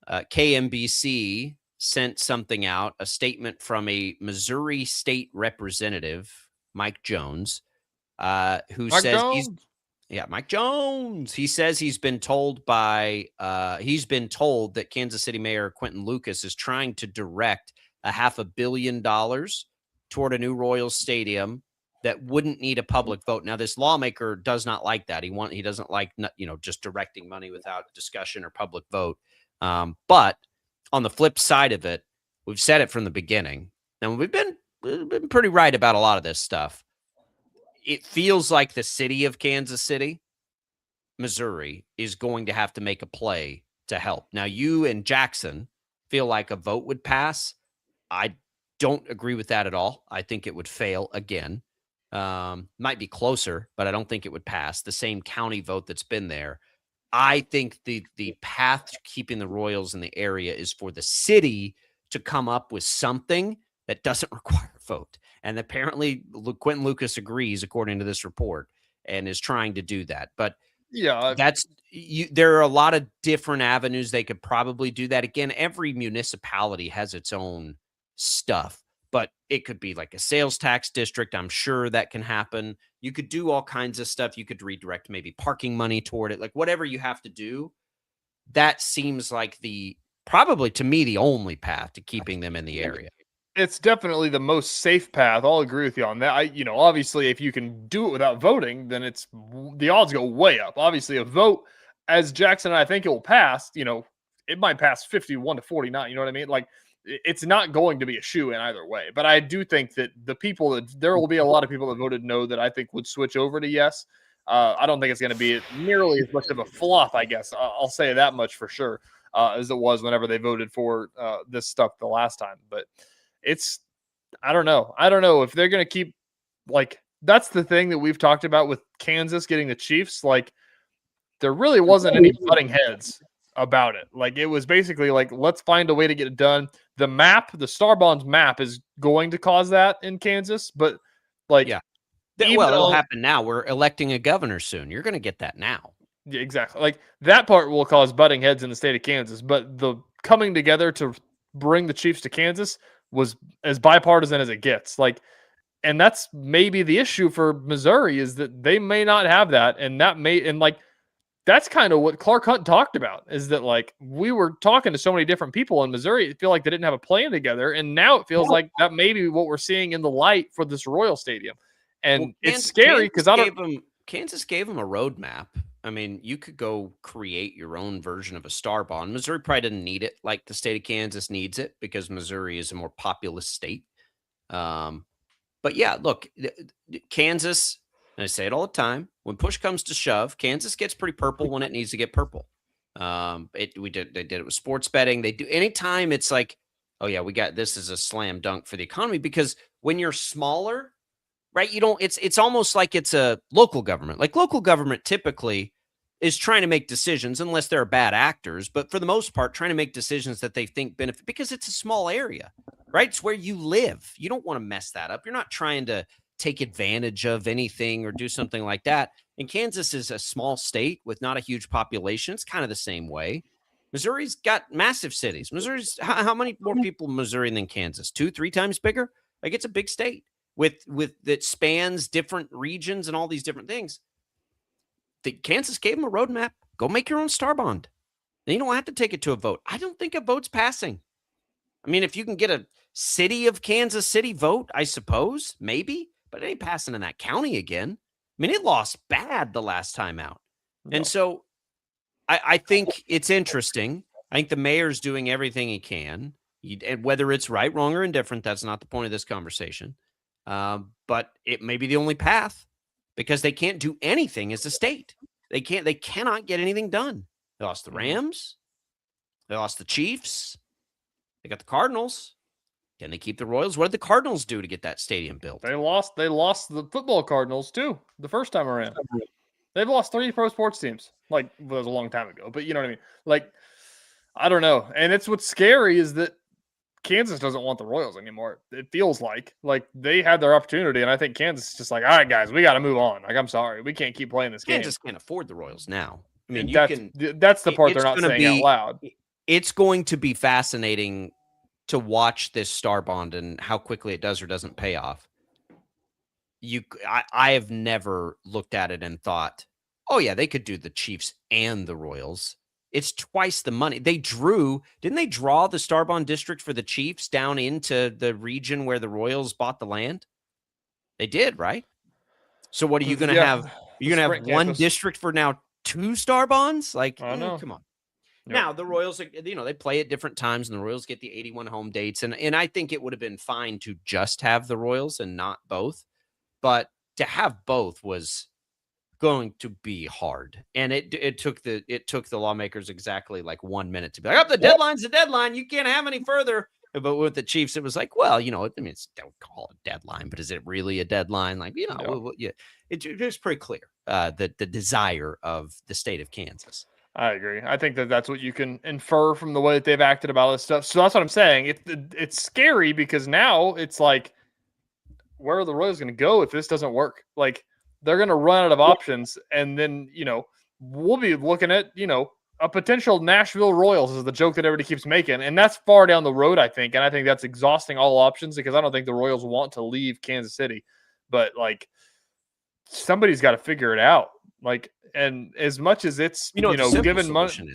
KMBC sent something out, a statement from a Missouri state representative, Mike Jones, who Mike says Jones. Mike Jones. He says he's been told that Kansas City Mayor Quentin Lucas is trying to direct $500 million toward a new Royals stadium that wouldn't need a public vote. Now, this lawmaker does not like that. He doesn't like, just directing money without discussion or public vote. But on the flip side of it, we've said it from the beginning, and we've been pretty right about a lot of this stuff. It feels like the city of Kansas City, Missouri, is going to have to make a play to help. Now, you and Jackson feel like a vote would pass. I don't agree with that at all. I think it would fail again. Might be closer, but I don't think it would pass. The same county vote that's been there. I think the path to keeping the Royals in the area is for the city to come up with something that doesn't require a vote. And apparently Quentin Lucas agrees, according to this report, and is trying to do that. But yeah, there are a lot of different avenues they could probably do that. Again, every municipality has its own stuff, but it could be like a sales tax district. I'm sure that can happen. You could do all kinds of stuff. You could redirect maybe parking money toward it, like whatever you have to do. That seems like probably to me, the only path to keeping them in the area. It's definitely the most safe path. I'll agree with you on that. Obviously, if you can do it without voting, then the odds go way up. Obviously, a vote, as Jackson and I think it will pass, it might pass 51-49. You know what I mean? Like, it's not going to be a shoe-in either way. But I do think that there will be a lot of people that voted no that I think would switch over to yes. I don't think it's going to be nearly as much of a flop, I guess. I'll say that much for sure, as it was whenever they voted for this stuff the last time. But I don't know. I don't know if they're going to keep, like, that's the thing that we've talked about with Kansas getting the Chiefs. Like, there really wasn't any butting heads about it. Like, it was basically like, let's find a way to get it done. The Star Bonds map is going to cause that in Kansas, but it'll happen now. We're electing a governor soon. You're going to get that now. Yeah, exactly. Like, that part will cause butting heads in the state of Kansas, but the coming together to bring the Chiefs to Kansas was as bipartisan as it gets. Like, and that's maybe the issue for Missouri, is that they may not have that. And that's kind of what Clark Hunt talked about, is that, like, we were talking to so many different people in Missouri. It feel like they didn't have a plan together. And now it feels like that may be what we're seeing in the light for this Royal Stadium. And it's scary because Kansas gave them a roadmap. I mean, you could go create your own version of a star bond. Missouri probably didn't need it like the state of Kansas needs it, because Missouri is a more populous state. But yeah, look, Kansas, and I say it all the time, when push comes to shove, Kansas gets pretty purple when it needs to get purple. They did it with sports betting. They do anytime it's like, oh yeah, this is a slam dunk for the economy, because when you're smaller, right, it's almost like it's a local government. Like, local government typically is trying to make decisions, unless they're bad actors, but for the most part, trying to make decisions that they think benefit, because it's a small area, right? It's where you live. You don't want to mess that up. You're not trying to take advantage of anything or do something like that. And Kansas is a small state with not a huge population. It's kind of the same way. Missouri's got massive cities. Missouri's how many more people in Missouri than Kansas? 2-3 times bigger? Like, it's a big state with that spans different regions and all these different things. Kansas gave them a roadmap. Go make your own star bond. And you don't have to take it to a vote. I don't think a vote's passing. I mean, if you can get a city of Kansas City vote, I suppose, maybe, but it ain't passing in that county again. I mean, it lost bad the last time out. No. And so I think it's interesting. I think the mayor's doing everything he can. And whether it's right, wrong, or indifferent, that's not the point of this conversation. But it may be the only path, because they can't do anything as a state. They cannot get anything done. They lost the Rams. They lost the Chiefs. They got the Cardinals. Can they keep the Royals? What did the Cardinals do to get that stadium built? They lost the football Cardinals too, the first time around. They've lost 3 pro sports teams. Like, it was a long time ago, but you know what I mean? Like, I don't know. And it's what's scary is that Kansas doesn't want the Royals anymore. It feels like they had their opportunity, and I think Kansas is just like, all right, guys, we got to move on. Like, I'm sorry, we can't keep playing this game. Kansas can't afford the Royals now. I mean, that's the part they're not saying out loud. It's going to be fascinating to watch this star bond and how quickly it does or doesn't pay off. I have never looked at it and thought, oh yeah, they could do the Chiefs and the Royals. It's twice the money. Didn't they draw the star bond district for the Chiefs down into the region where the Royals bought the land? They did, right? So what are you going to have? You're going to have one district for now 2 star bonds? Like, come on. Yep. Now, the Royals, they play at different times, and the Royals get the 81 home dates. And I think it would have been fine to just have the Royals and not both. But to have both was going to be hard. And it took the lawmakers exactly like 1 minute to be like, the deadline's the deadline. You can't have any further. But with the Chiefs, it was like, well, don't call it a deadline, but is it really a deadline? Like, it was pretty clear the desire of the state of Kansas. I agree. I think that's what you can infer from the way that they've acted about this stuff. So that's what I'm saying. It's scary because now it's like, where are the Royals going to go if this doesn't work? Like, they're going to run out of options. And then, we'll be looking at, a potential Nashville Royals is the joke that everybody keeps making. And that's far down the road, I think. And I think that's exhausting all options because I don't think the Royals want to leave Kansas City. But, like, somebody's got to figure it out. Like, and as much as it's, given money.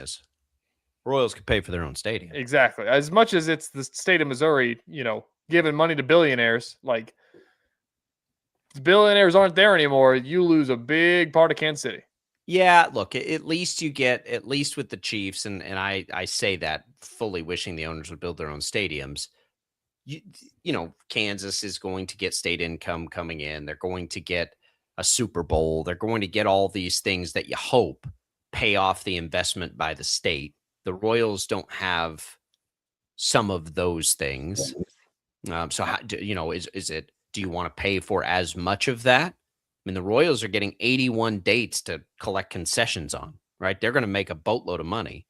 Royals could pay for their own stadium. Exactly. As much as it's the state of Missouri, giving money to billionaires, like, the billionaires aren't there anymore. You lose a big part of Kansas City. Yeah, look, at least with the Chiefs, and I say that fully wishing the owners would build their own stadiums. Kansas is going to get state income coming in. They're going to get a Super Bowl. They're going to get all these things that you hope pay off the investment by the state. The Royals don't have some of those things. So how, is it? Do you want to pay for as much of that? I mean, the Royals are getting 81 dates to collect concessions on, right? They're going to make a boatload of money.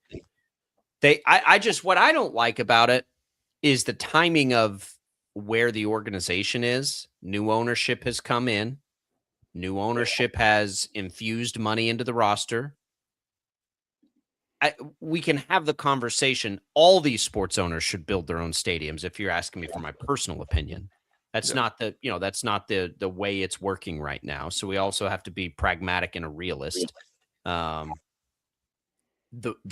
What I don't like about it is the timing of where the organization is. New ownership has come in. New ownership has infused money into the roster. We can have the conversation. All these sports owners should build their own stadiums. If you're asking me for my personal opinion, that's not the way it's working right now. So we also have to be pragmatic and a realist. The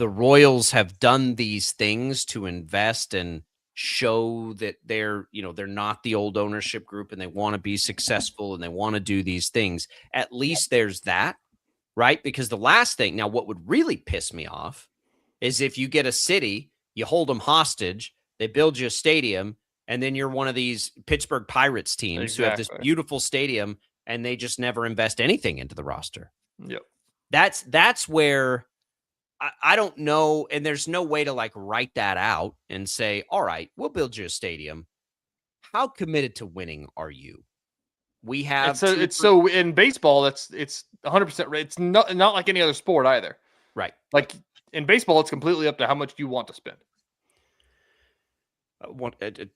Royals have done these things to invest and show that they're not the old ownership group and they want to be successful and they want to do these things. At least there's that, right? Because the last thing, now what would really piss me off is if you get a city, you hold them hostage, they build you a stadium, and then you're one of these Pittsburgh Pirates teams who have this beautiful stadium and they just never invest anything into the roster. Yep. That's where I don't know. And there's no way to like write that out and say, all right, we'll build you a stadium. How committed to winning are you? We have so in baseball, it's 100%. It's not like any other sport either. Right. Like in baseball, it's completely up to how much you want to spend.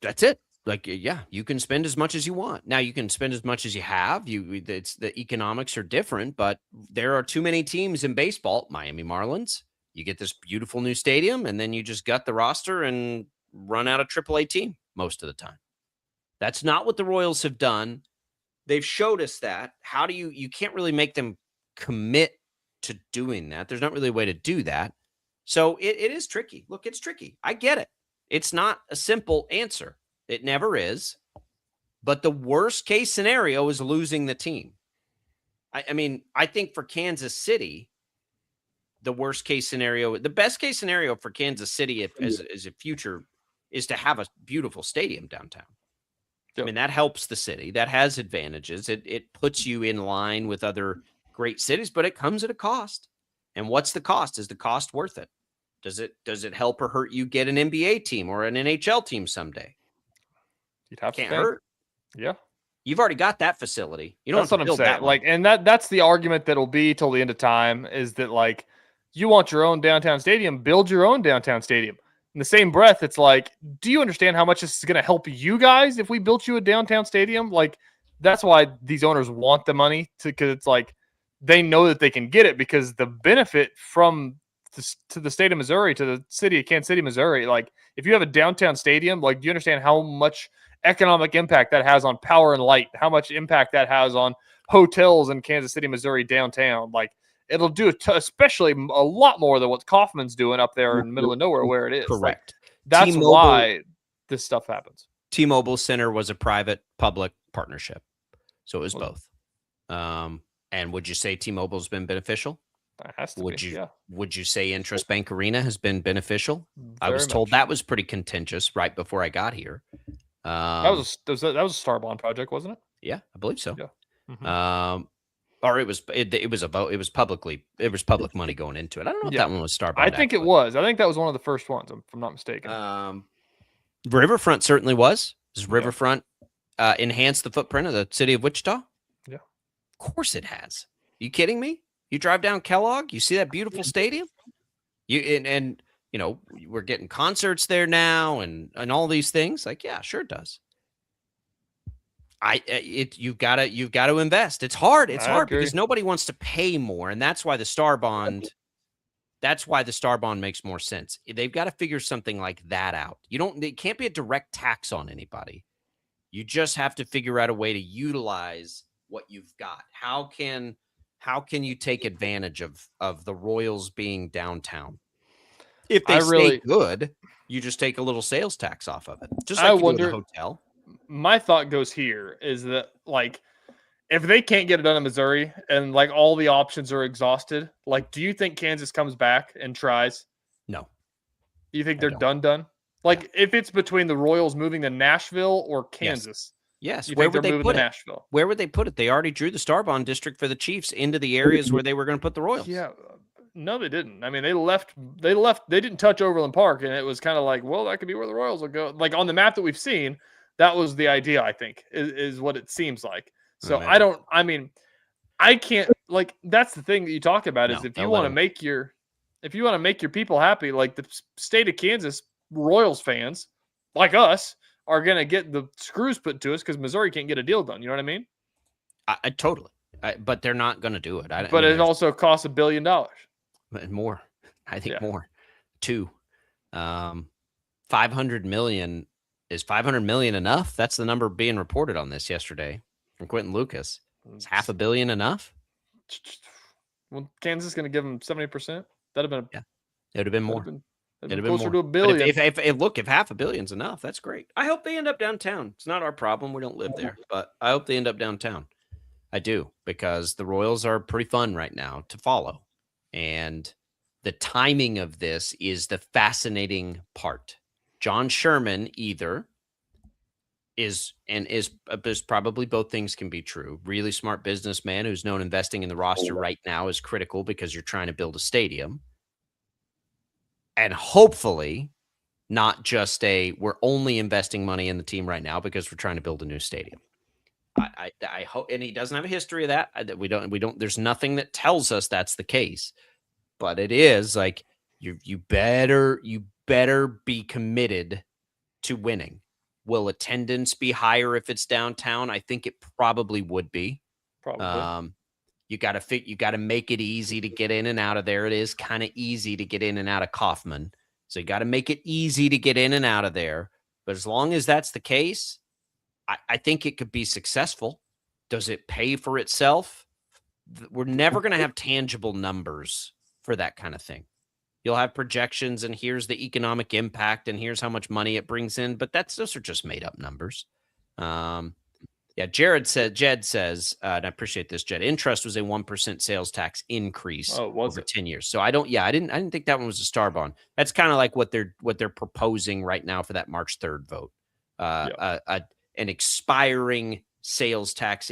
That's it. Like, yeah, you can spend as much as you want. Now you can spend as much as you have. It's the economics are different, but there are too many teams in baseball. Miami Marlins, you get this beautiful new stadium, and then you just gut the roster and run out a AAA team most of the time. That's not what the Royals have done. They've showed us that. How do you can't really make them commit to doing that. There's not really a way to do that. So it is tricky. Look, it's tricky. I get it. It's not a simple answer. It never is. But the worst case scenario is losing the team. I mean, I think for Kansas City, the worst case scenario, the best case scenario for Kansas City as a future is to have a beautiful stadium downtown. Yep. I mean, that helps the city. That has advantages. It puts you in line with other great cities, but it comes at a cost. And what's the cost? Is the cost worth it? Does it help or hurt you get an NBA team or an NHL team someday? You'd have Can't to hurt. Yeah. You've already got that facility. You don't That's have to what build I'm saying. that one. Like, and that's the argument that'll be till the end of time is that like you want your own downtown stadium, build your own downtown stadium. In the same breath, it's like, do you understand how much this is going to help you guys if we built you a downtown stadium? Like, that's why these owners want the money because it's like they know that they can get it because the benefit from to the state of Missouri, to the city of Kansas City, Missouri. Like, if you have a downtown stadium, like, do you understand how much economic impact that has on power and light? How much impact that has on hotels in Kansas City, Missouri downtown? Like, it'll do especially a lot more than what Kaufman's doing up there in the middle of nowhere where it is. Correct. Like, that's T-Mobile, why this stuff happens. T-Mobile Center was a private-public partnership, so it was both. And would you say T-Mobile's been beneficial? It has to Would be, you yeah. Would you say Interest Bank Arena has been beneficial? I Very was told much. that was pretty contentious right before I got here. That was a Star Bond project, wasn't it? Yeah, I believe so. Yeah. Or it was a vote. It was public money going into it. I don't know if that one was Star Bond. I think it was. I think that was one of the first ones, if I'm not mistaken. Riverfront certainly was. Does Riverfront enhance the footprint of the city of Wichita? Yeah. Of course it has. You kidding me? You drive down Kellogg, you see that beautiful stadium? And you know, we're getting concerts there now and all these things. Like, yeah, sure it does. You've got to invest. It's hard. It's hard because nobody wants to pay more, and that's why the Star Bond makes more sense. They've got to figure something like that out. It can't be a direct tax on anybody. You just have to figure out a way to utilize what you've got. How can you take advantage of the Royals being downtown? If they stay good, you just take a little sales tax off of it. Just like you do in a hotel. My thought goes here is that, like, if they can't get it done in Missouri and, like, all the options are exhausted, like, do you think Kansas comes back and tries? No. Do you think they're done? Like, if it's between the Royals moving to Nashville or Kansas. Yes. Where would they put it? Nashville? Where would they put it? They already drew the Star Bond district for the Chiefs into the areas where they were going to put the Royals. Yeah. No, they didn't. I mean, they didn't touch Overland Park, and it was kind of like, well, that could be where the Royals will go. Like, on the map that we've seen, that was the idea, I think, is what it seems like. So I can't, like, that's the thing that you talk about is if you want to make your people happy, like the state of Kansas Royals fans like us are going to get the screws put to us because Missouri can't get a deal done. You know what I mean? I totally. But they're not going to do it. But it also costs $1 billion. More. I think more. Two. 500 million. Is 500 million enough? That's the number being reported on this yesterday from Quentin Lucas. Is $500 million enough? Well, Kansas is going to give them 70%. That'd have been it would have been more. It'd have been closer to $1 billion. If $500 million's enough, that's great. I hope they end up downtown. It's not our problem. We don't live there, but I hope they end up downtown. I do, because the Royals are pretty fun right now to follow, and the timing of this is the fascinating part. John Sherman is probably both things can be true. Really smart businessman who's known investing in the roster right now is critical because you're trying to build a stadium. And hopefully not just we're only investing money in the team right now because we're trying to build a new stadium. I hope, and he doesn't have a history of that. We don't, there's nothing that tells us that's the case, but it is like, you better be committed to winning. Will attendance be higher if it's downtown? I think it probably would be. Probably. You got to make it easy to get in and out of there. It is kind of easy to get in and out of Kaufman. So you got to make it easy to get in and out of there. But as long as that's the case, I think it could be successful. Does it pay for itself? We're never going to have tangible numbers for that kind of thing. You'll have projections, and here's the economic impact, and here's how much money it brings in. But those are just made up numbers. Jed says, and I appreciate this, Jed. Interest was a 1% sales tax increase over 10 years. So I didn't think that one was a Star Bond. That's kind of like what they're proposing right now for that March 3rd vote. An expiring sales tax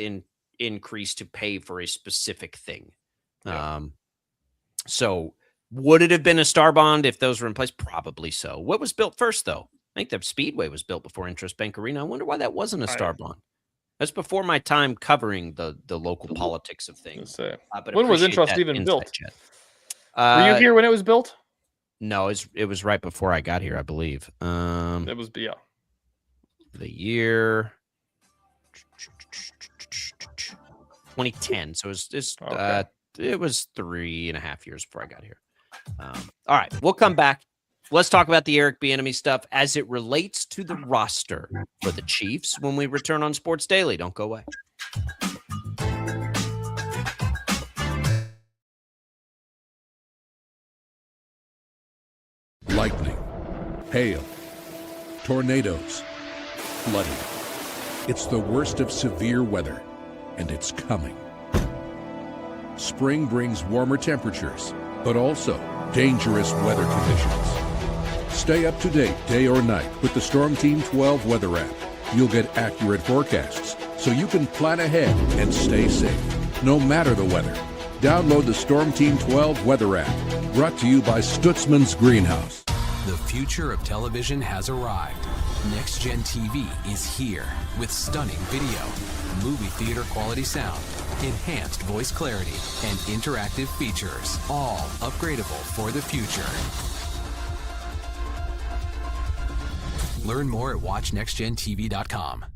increase to pay for a specific thing. So would it have been a Star Bond if those were in place? Probably so. What was built first, though? I think the Speedway was built before Interest Bank Arena. I wonder why that wasn't a Star Bond. That's before my time covering the local politics of things. When was Interest even built? Were you here when it was built? No, it was right before I got here, I believe. It was, the year 2010. So it was 3.5 years before I got here. All right, we'll come back. Let's talk about the Eric Bieniemy stuff as it relates to the roster for the Chiefs when we return on Sports Daily. Don't go away. Lightning, hail, tornadoes, flooding. It's the worst of severe weather, and it's coming. Spring brings warmer temperatures, but also dangerous weather conditions. Stay up to date day or night with the Storm Team 12 weather app. You'll get accurate forecasts, so you can plan ahead and stay safe, no matter the weather. Download the Storm Team 12 weather app, brought to you by Stutzman's Greenhouse. The future of television has arrived. Next Gen TV is here with stunning video, movie theater quality sound, enhanced voice clarity, and interactive features, all upgradable for the future. Learn more at watchnextgentv.com.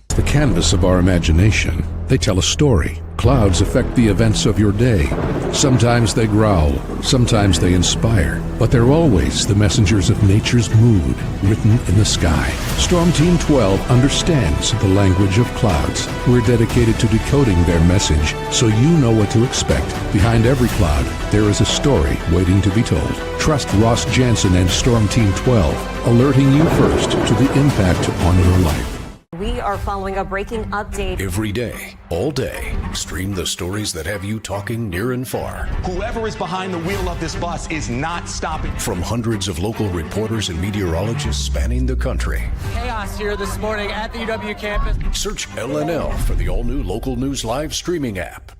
The canvas of our imagination. They tell a story. Clouds affect the events of your day. Sometimes they growl, sometimes they inspire, but they're always the messengers of nature's mood, written in the sky. Storm Team 12 understands the language of clouds. We're dedicated to decoding their message, so you know what to expect. Behind every cloud, there is a story waiting to be told. Trust Ross Jansen and Storm Team 12, alerting you first to the impact on your life. We are following a breaking update. Every day, all day, stream the stories that have you talking near and far. Whoever is behind the wheel of this bus is not stopping. From hundreds of local reporters and meteorologists spanning the country. Chaos here this morning at the UW campus. Search LNL for the all-new Local News Live streaming app.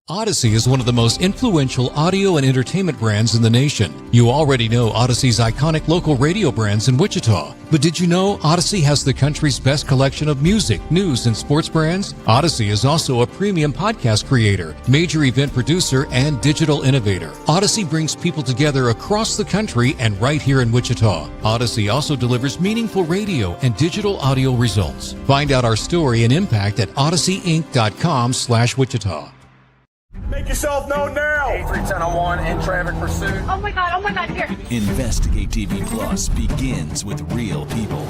Odyssey is one of the most influential audio and entertainment brands in the nation. You already know Odyssey's iconic local radio brands in Wichita. But did you know Odyssey has the country's best collection of music, news, and sports brands? Odyssey is also a premium podcast creator, major event producer, and digital innovator. Odyssey brings people together across the country and right here in Wichita. Odyssey also delivers meaningful radio and digital audio results. Find out our story and impact at odysseyinc.com/Wichita. Make yourself known now. 831001 in traffic pursuit. Oh my God, here. Investigate TV Plus begins with real people.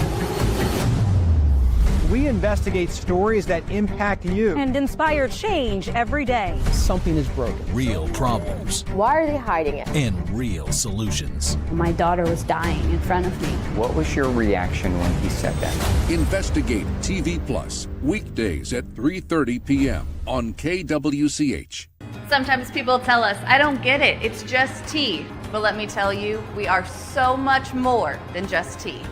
We investigate stories that impact you. And inspire change every day. Something is broken. Real problems. Why are they hiding it? And real solutions. My daughter was dying in front of me. What was your reaction when he said that? Investigate TV Plus, weekdays at 3:30 p.m. on KWCH. Sometimes people tell us, I don't get it, it's just tea. But let me tell you, we are so much more than just tea.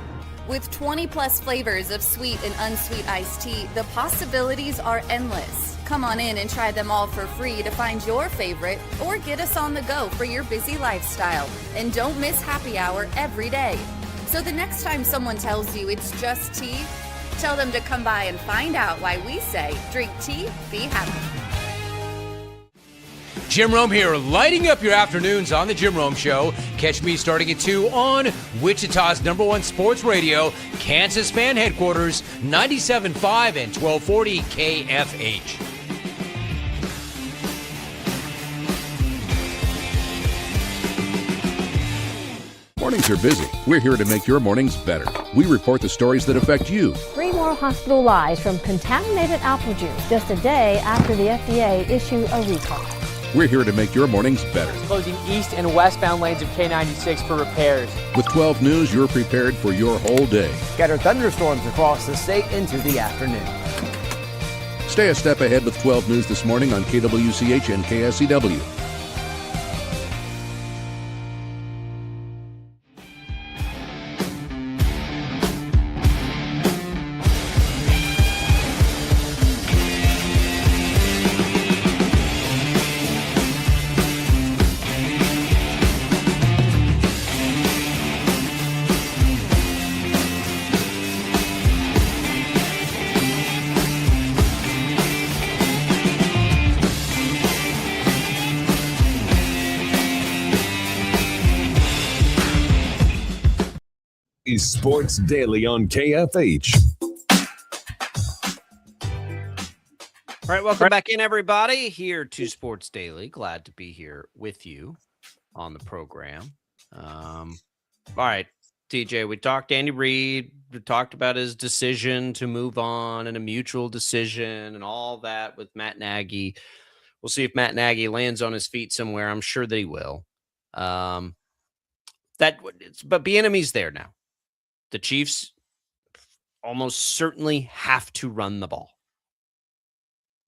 With 20 plus flavors of sweet and unsweet iced tea, the possibilities are endless. Come on in and try them all for free to find your favorite or get us on the go for your busy lifestyle. And don't miss happy hour every day. So the next time someone tells you it's just tea, tell them to come by and find out why we say drink tea, be happy. Jim Rome here, lighting up your afternoons on The Jim Rome Show. Catch me starting at 2 on Wichita's #1 sports radio, Kansas fan headquarters, 97.5 and 1240 KFH. Mornings are busy. We're here to make your mornings better. We report the stories that affect you. 3 more hospital lies from contaminated apple juice just a day after the FDA issued a recall. We're here to make your mornings better. Closing east and westbound lanes of K96 for repairs. With 12 News, you're prepared for your whole day. Scattered thunderstorms across the state into the afternoon. Stay a step ahead with 12 News this morning on KWCH and KSCW. is Sports Daily on KFH. All right, welcome back in, everybody, here to Sports Daily. Glad to be here with you on the program. All right, TJ, we talked to Andy Reid. We talked about his decision to move on and a mutual decision and all that with Matt Nagy. We'll see if Matt Nagy lands on his feet somewhere. I'm sure that he will. But Bieniemy's there now. The Chiefs almost certainly have to run the ball.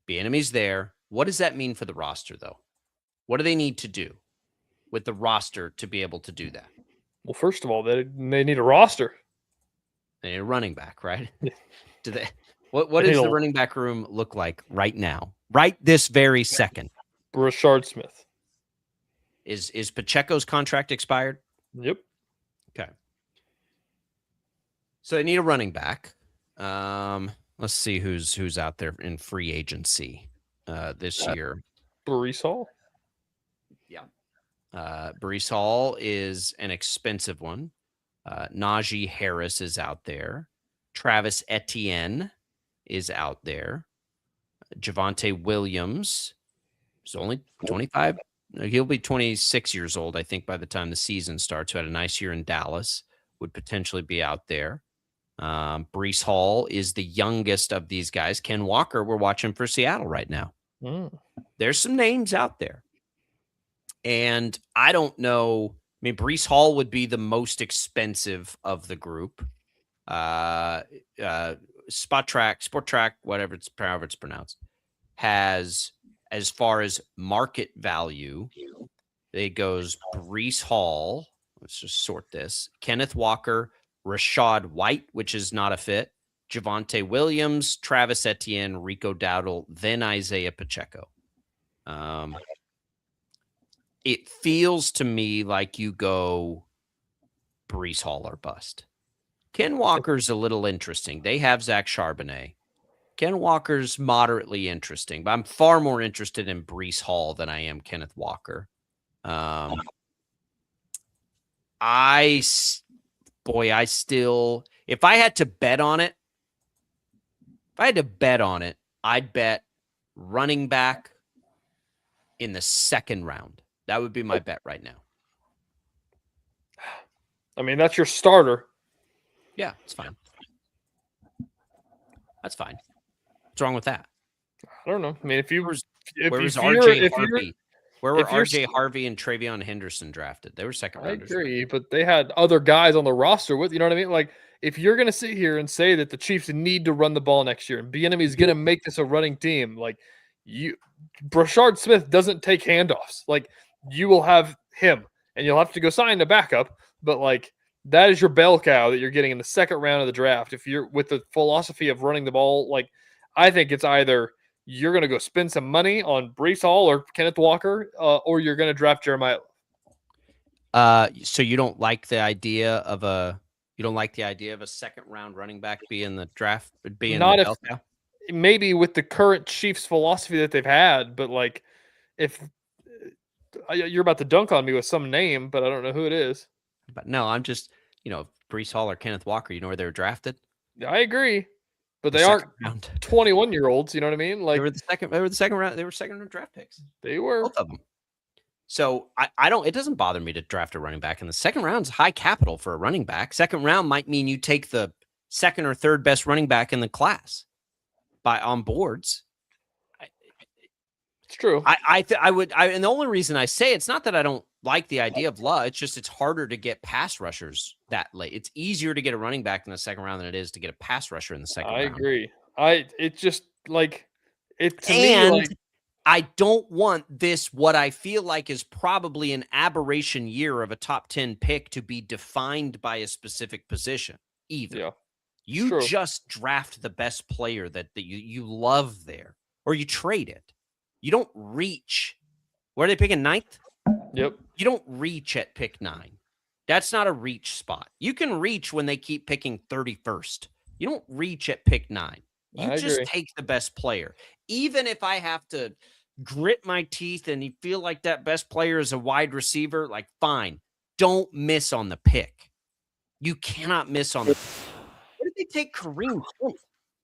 Bieniemy's there. What does that mean for the roster, though? What do they need to do with the roster to be able to do that? Well, first of all, they need a roster. They need a running back, right? Do they? What does the running back room look like right now? Right this very second. Rashard Smith. Is Pacheco's contract expired? Yep. Okay. So they need a running back. Let's see who's out there in free agency this year. Breece Hall. Yeah. Breece Hall is an expensive one. Najee Harris is out there. Travis Etienne is out there. Javonte Williams is only 25. He'll be 26 years old, I think, by the time the season starts. Who had a nice year in Dallas, would potentially be out there. Breece Hall is the youngest of these guys. Ken Walker, we're watching for Seattle right now. There's some names out there. And I don't know. I mean, Breece Hall would be the most expensive of the group. Sport Track, however it's pronounced, has, as far as market value, it goes Breece Hall. Let's just sort this. Kenneth Walker, Rashad White, which is not a fit, Javonte Williams, Travis Etienne, Rico Dowdle, then Isaiah Pacheco. It feels to me like you go Breece Hall or bust. Ken Walker's a little interesting. They have Zach Charbonnet. Ken Walker's moderately interesting, but I'm far more interested in Breece Hall than I am Kenneth Walker. I still, if I had to bet on it, I'd bet running back in the second round. That would be my bet right now. I mean, that's your starter. Yeah, it's fine. That's fine. What's wrong with that? I don't know. I mean, where was RJ Harvey? Where were RJ Harvey and Travion Henderson drafted? They were second rounders. I agree, but they had other guys on the roster with, you know what I mean? Like, if you're going to sit here and say that the Chiefs need to run the ball next year and Bieniemy's going to make this a running team, like, Rashard Smith doesn't take handoffs. Like, you will have him, and you'll have to go sign a backup, but, like, that is your bell cow that you're getting in the second round of the draft. If you're with the philosophy of running the ball, like, I think it's either you're going to go spend some money on Breece Hall or Kenneth Walker, or you're going to draft Jeremiah. So you don't like the idea of a second round running back being the draft, being not the if bell cow? Maybe with the current Chiefs philosophy that they've had, but like if you're about to dunk on me with some name, but I don't know who it is. But no, I'm just, Breece Hall or Kenneth Walker, you know where they were drafted? I agree. But they aren't 21-year-olds, you know what I mean? Like they were the second round, they were second round draft picks. They were. Both of them. So I don't, it doesn't bother me to draft a running back in the second round. Is high capital for a running back. Second round might mean you take the second or third best running back in the class on boards. It's true. I would, and the only reason I say it's not that I don't like the idea of Love. It's just, it's harder to get pass rushers that late. It's easier to get a running back in the second round than it is to get a pass rusher in the second round. I agree. It's just like it to and me. Like, I don't want this, what I feel like is probably an aberration year of a top 10 pick, to be defined by a specific position either. Yeah, you just draft the best player that you love there, or you trade it. You don't reach. Where are they picking? 9th? Yep. You don't reach at pick 9. That's not a reach spot. You can reach when they keep picking 31st. You don't reach at pick 9. You just take the best player. Even if I have to grit my teeth and you feel like that best player is a wide receiver, like, fine. Don't miss on the pick. You cannot miss on the. What did they take Kareem Hunt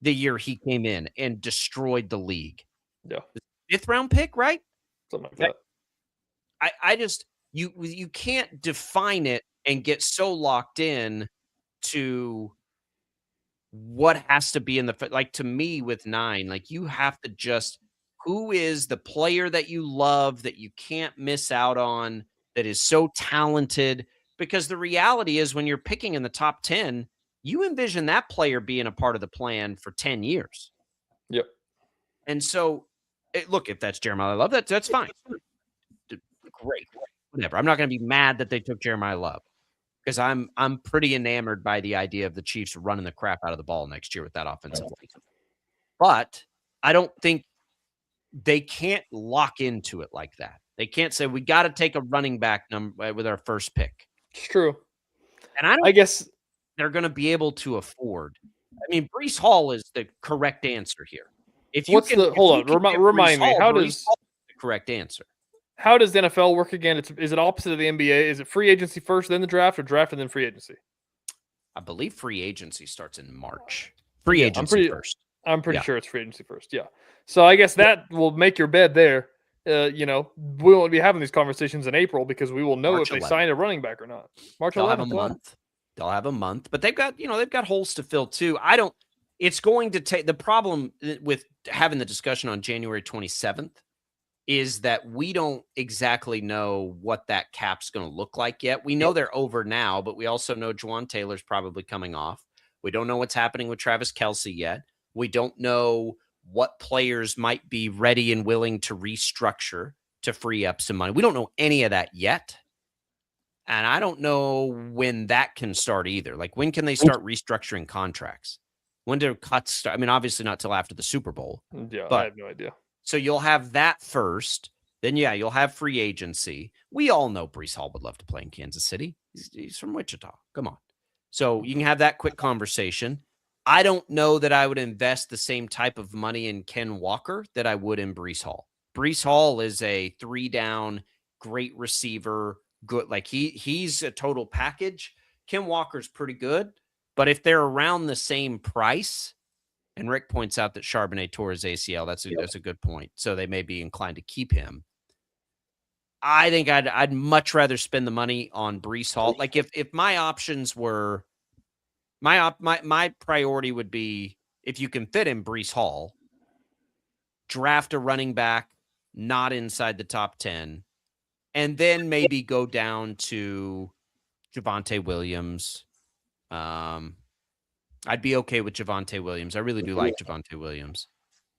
the year he came in and destroyed the league? Yeah. The 5th round pick, right? Something like that. I just you can't define it and get so locked in to what has to be in the like to me with 9, like you have to just who is the player that you love that you can't miss out on that is so talented, because the reality is when you're picking in the top 10, you envision that player being a part of the plan for 10 years. Yep. And so look, if that's Jeremiah Love, that's fine. Great. Whatever. I'm not going to be mad that they took Jeremiah Love, because I'm pretty enamored by the idea of the Chiefs running the crap out of the ball next year with that offensive line. But I don't think they can't lock into it like that. They can't say we got to take a running back with our first pick. It's true. And I guess they're going to be able to afford. I mean, Breece Hall is the correct answer here. If you What's the hold on? Remind me. How does the correct answer? How does the NFL work again? Is it opposite of the NBA? Is it free agency first, then the draft, or draft and then free agency? I believe free agency starts in March. Free agency first. I'm pretty sure it's free agency first. Yeah. So I guess that will make your bed there. We won't be having these conversations in April because we will know March if they 11th. sign a running back or not. March 11th. They'll have a month. They'll have a month, but they've got holes to fill too. It's going to take the problem with having the discussion on January 27th is that we don't exactly know what that cap's going to look like yet. We know they're over now, but we also know Juwan Taylor's probably coming off. We don't know what's happening with Travis Kelce yet. We don't know what players might be ready and willing to restructure to free up some money. We don't know any of that yet. And I don't know when that can start either. Like, when can they start restructuring contracts? When do cuts start? I mean, obviously not till after the Super Bowl. Yeah, but I have no idea. So you'll have that first. Then, you'll have free agency. We all know Breece Hall would love to play in Kansas City. He's from Wichita. Come on. So you can have that quick conversation. I don't know that I would invest the same type of money in Ken Walker that I would in Breece Hall. Breece Hall is a 3-down, great receiver. Good. Like he's a total package. Ken Walker's pretty good. But if they're around the same price, and Rick points out that Charbonnet tore his ACL, that's a good point. So they may be inclined to keep him. I think I'd much rather spend the money on Breece Hall. Like if my options were my priority would be, if you can fit in Breece Hall, draft a running back not inside the top 10, and then maybe go down to Javonte Williams. I'd be okay with Javonte Williams. I really do like Javonte Williams.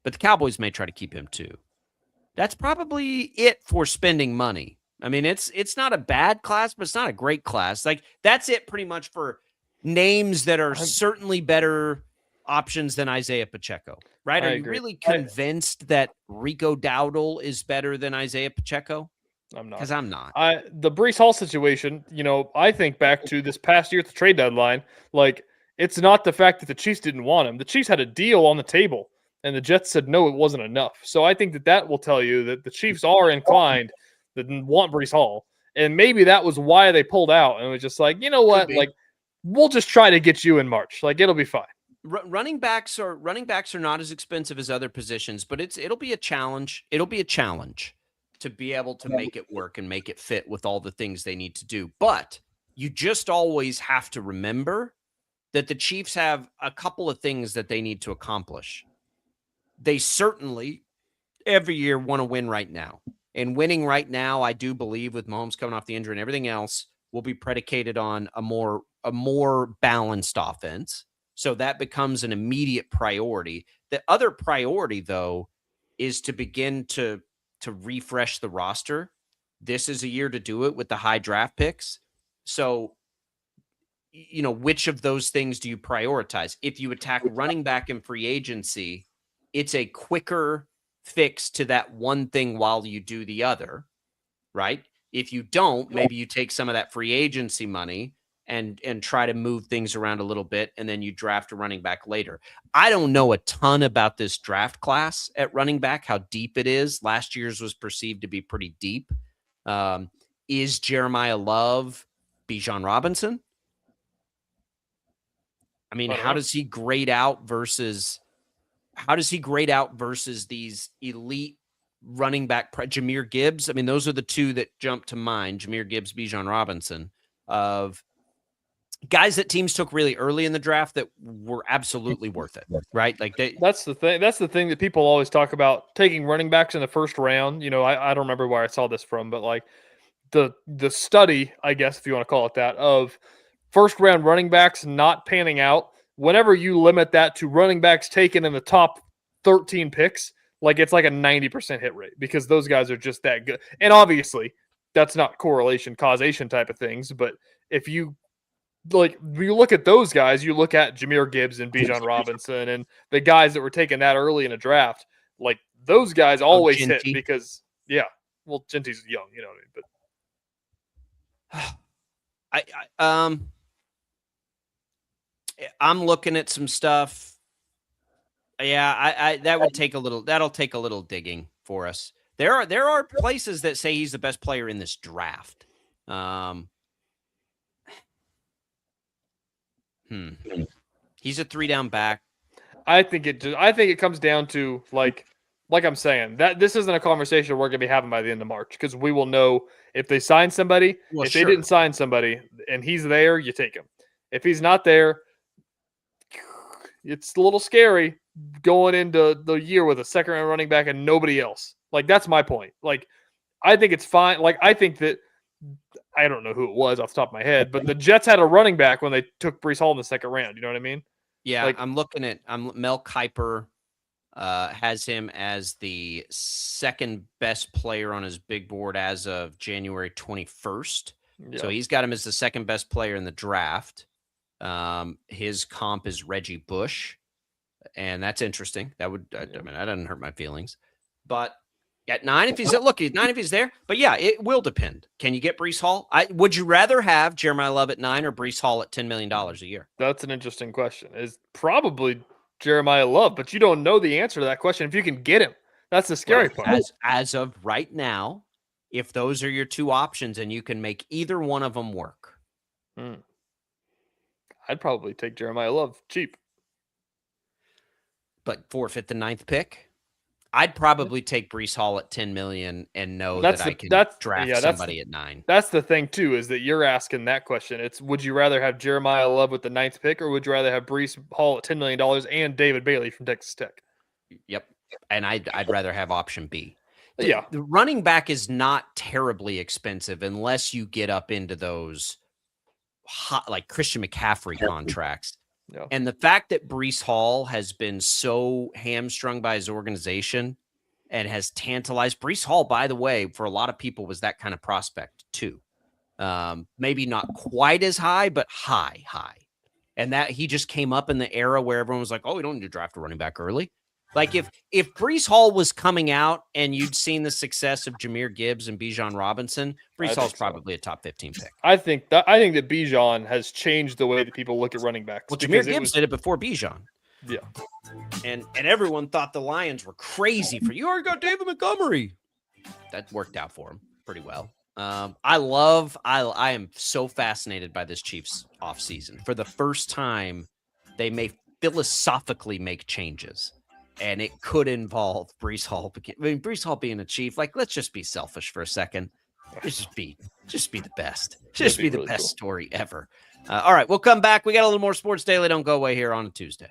But the Cowboys may try to keep him too. That's probably it for spending money. I mean, it's not a bad class, but it's not a great class. Like, that's it pretty much for names that are certainly better options than Isaiah Pacheco, right? Are you really convinced that Rico Dowdle is better than Isaiah Pacheco? I'm not. Because I'm not. The Breece Hall situation, I think back to this past year at the trade deadline. Like, it's not the fact that the Chiefs didn't want him. The Chiefs had a deal on the table, and the Jets said no, it wasn't enough. So I think that will tell you that the Chiefs are inclined to want Breece Hall. And maybe that was why they pulled out. And it was just like, you know what? Like, we'll just try to get you in March. Like, it'll be fine. Running backs are not as expensive as other positions, but it'll be a challenge. It'll be a challenge to be able to make it work and make it fit with all the things they need to do. But you just always have to remember that the Chiefs have a couple of things that they need to accomplish. They certainly every year want to win right now. And winning right now, I do believe, with Mahomes coming off the injury and everything else, will be predicated on a more balanced offense. So that becomes an immediate priority. The other priority, though, is to begin to refresh the roster. This is a year to do it with the high draft picks. So, which of those things do you prioritize? If you attack running back in free agency, it's a quicker fix to that one thing while you do the other, right? If you don't, maybe you take some of that free agency money and try to move things around a little bit, and then you draft a running back later. I don't know a ton about this draft class at running back, how deep it is. Last year's was perceived to be pretty deep. Is Jeremiah Love Bijan Robinson? I mean, how does he grade out versus these elite running back, Jahmyr Gibbs? I mean, those are the two that jump to mind, Jahmyr Gibbs, Bijan Robinson, of guys that teams took really early in the draft that were absolutely worth it, right? Like that's the thing. That's the thing that people always talk about, taking running backs in the first round. I don't remember where I saw this from, but like the study, I guess, if you want to call it that, of first round running backs not panning out. Whenever you limit that to running backs taken in the top 13 picks, like it's like a 90% hit rate because those guys are just that good. And obviously, that's not correlation, causation type of things. But if you look at those guys, you look at Jahmyr Gibbs and Bijan Robinson and the guys that were taken that early in a draft, like those guys always hit because, well, Genty's young, you know what I mean? But I'm looking at some stuff. Yeah, that'll take a little digging for us. There are places that say he's the best player in this draft. He's a 3-down back. I think it comes down to like I'm saying, that this isn't a conversation we're going to be having by the end of March, because we will know if they sign somebody. Well, if they didn't sign somebody and he's there, you take him. If he's not there, it's a little scary going into the year with a second-round running back and nobody else. Like, that's my point. Like, I think it's fine. Like, I think that, I don't know who it was off the top of my head, but the Jets had a running back when they took Breece Hall in the second round. You know what I mean? Yeah, like, I'm looking at Mel Kiper has him as the second best player on his big board as of January 21st. Yeah. So he's got him as the second best player in the draft. His comp is Reggie Bush, and that's interesting. That doesn't hurt my feelings. But at 9, if he's there. But yeah, it will depend. Can you get Breece Hall? Would you rather have Jeremiah Love at 9 or Breece Hall at $10 million a year? That's an interesting question. Is probably Jeremiah Love, but you don't know the answer to that question if you can get him. That's the scary part. As of right now, if those are your two options and you can make either one of them work. I'd probably take Jeremiah Love cheap. But forfeit the 9th pick? I'd probably take Breece Hall at $10 million and know that I can draft somebody at 9. That's the thing too, is that you're asking that question. It's, would you rather have Jeremiah Love with the 9th pick, or would you rather have Breece Hall at $10 million and David Bailey from Texas Tech? Yep. And I'd rather have option B. Yeah. The running back is not terribly expensive unless you get up into those hot, like Christian McCaffrey contracts. Yeah. And the fact that Breece Hall has been so hamstrung by his organization and has tantalized Breece Hall, by the way, for a lot of people was that kind of prospect too. Maybe not quite as high, but high. And that he just came up in the era where everyone was like, oh, we don't need to draft a running back early. Like if Breece Hall was coming out and you'd seen the success of Jahmyr Gibbs and Bijan Robinson, Breece Hall's probably a top 15 pick. I think that Bijan has changed the way that people look at running backs. Well, Jahmyr Gibbs did it before Bijan. Yeah. And everyone thought the Lions were crazy for you already got David Montgomery. That worked out for him pretty well. I am so fascinated by this Chiefs offseason. For the first time, they may philosophically make changes. And it could involve Breece Hall. I mean, Breece Hall being a Chief, like, let's just be selfish for a second. Just be the best. Just be the really best story ever. All right, we'll come back. We got a little more Sports Daily. Don't go away here on a Tuesday.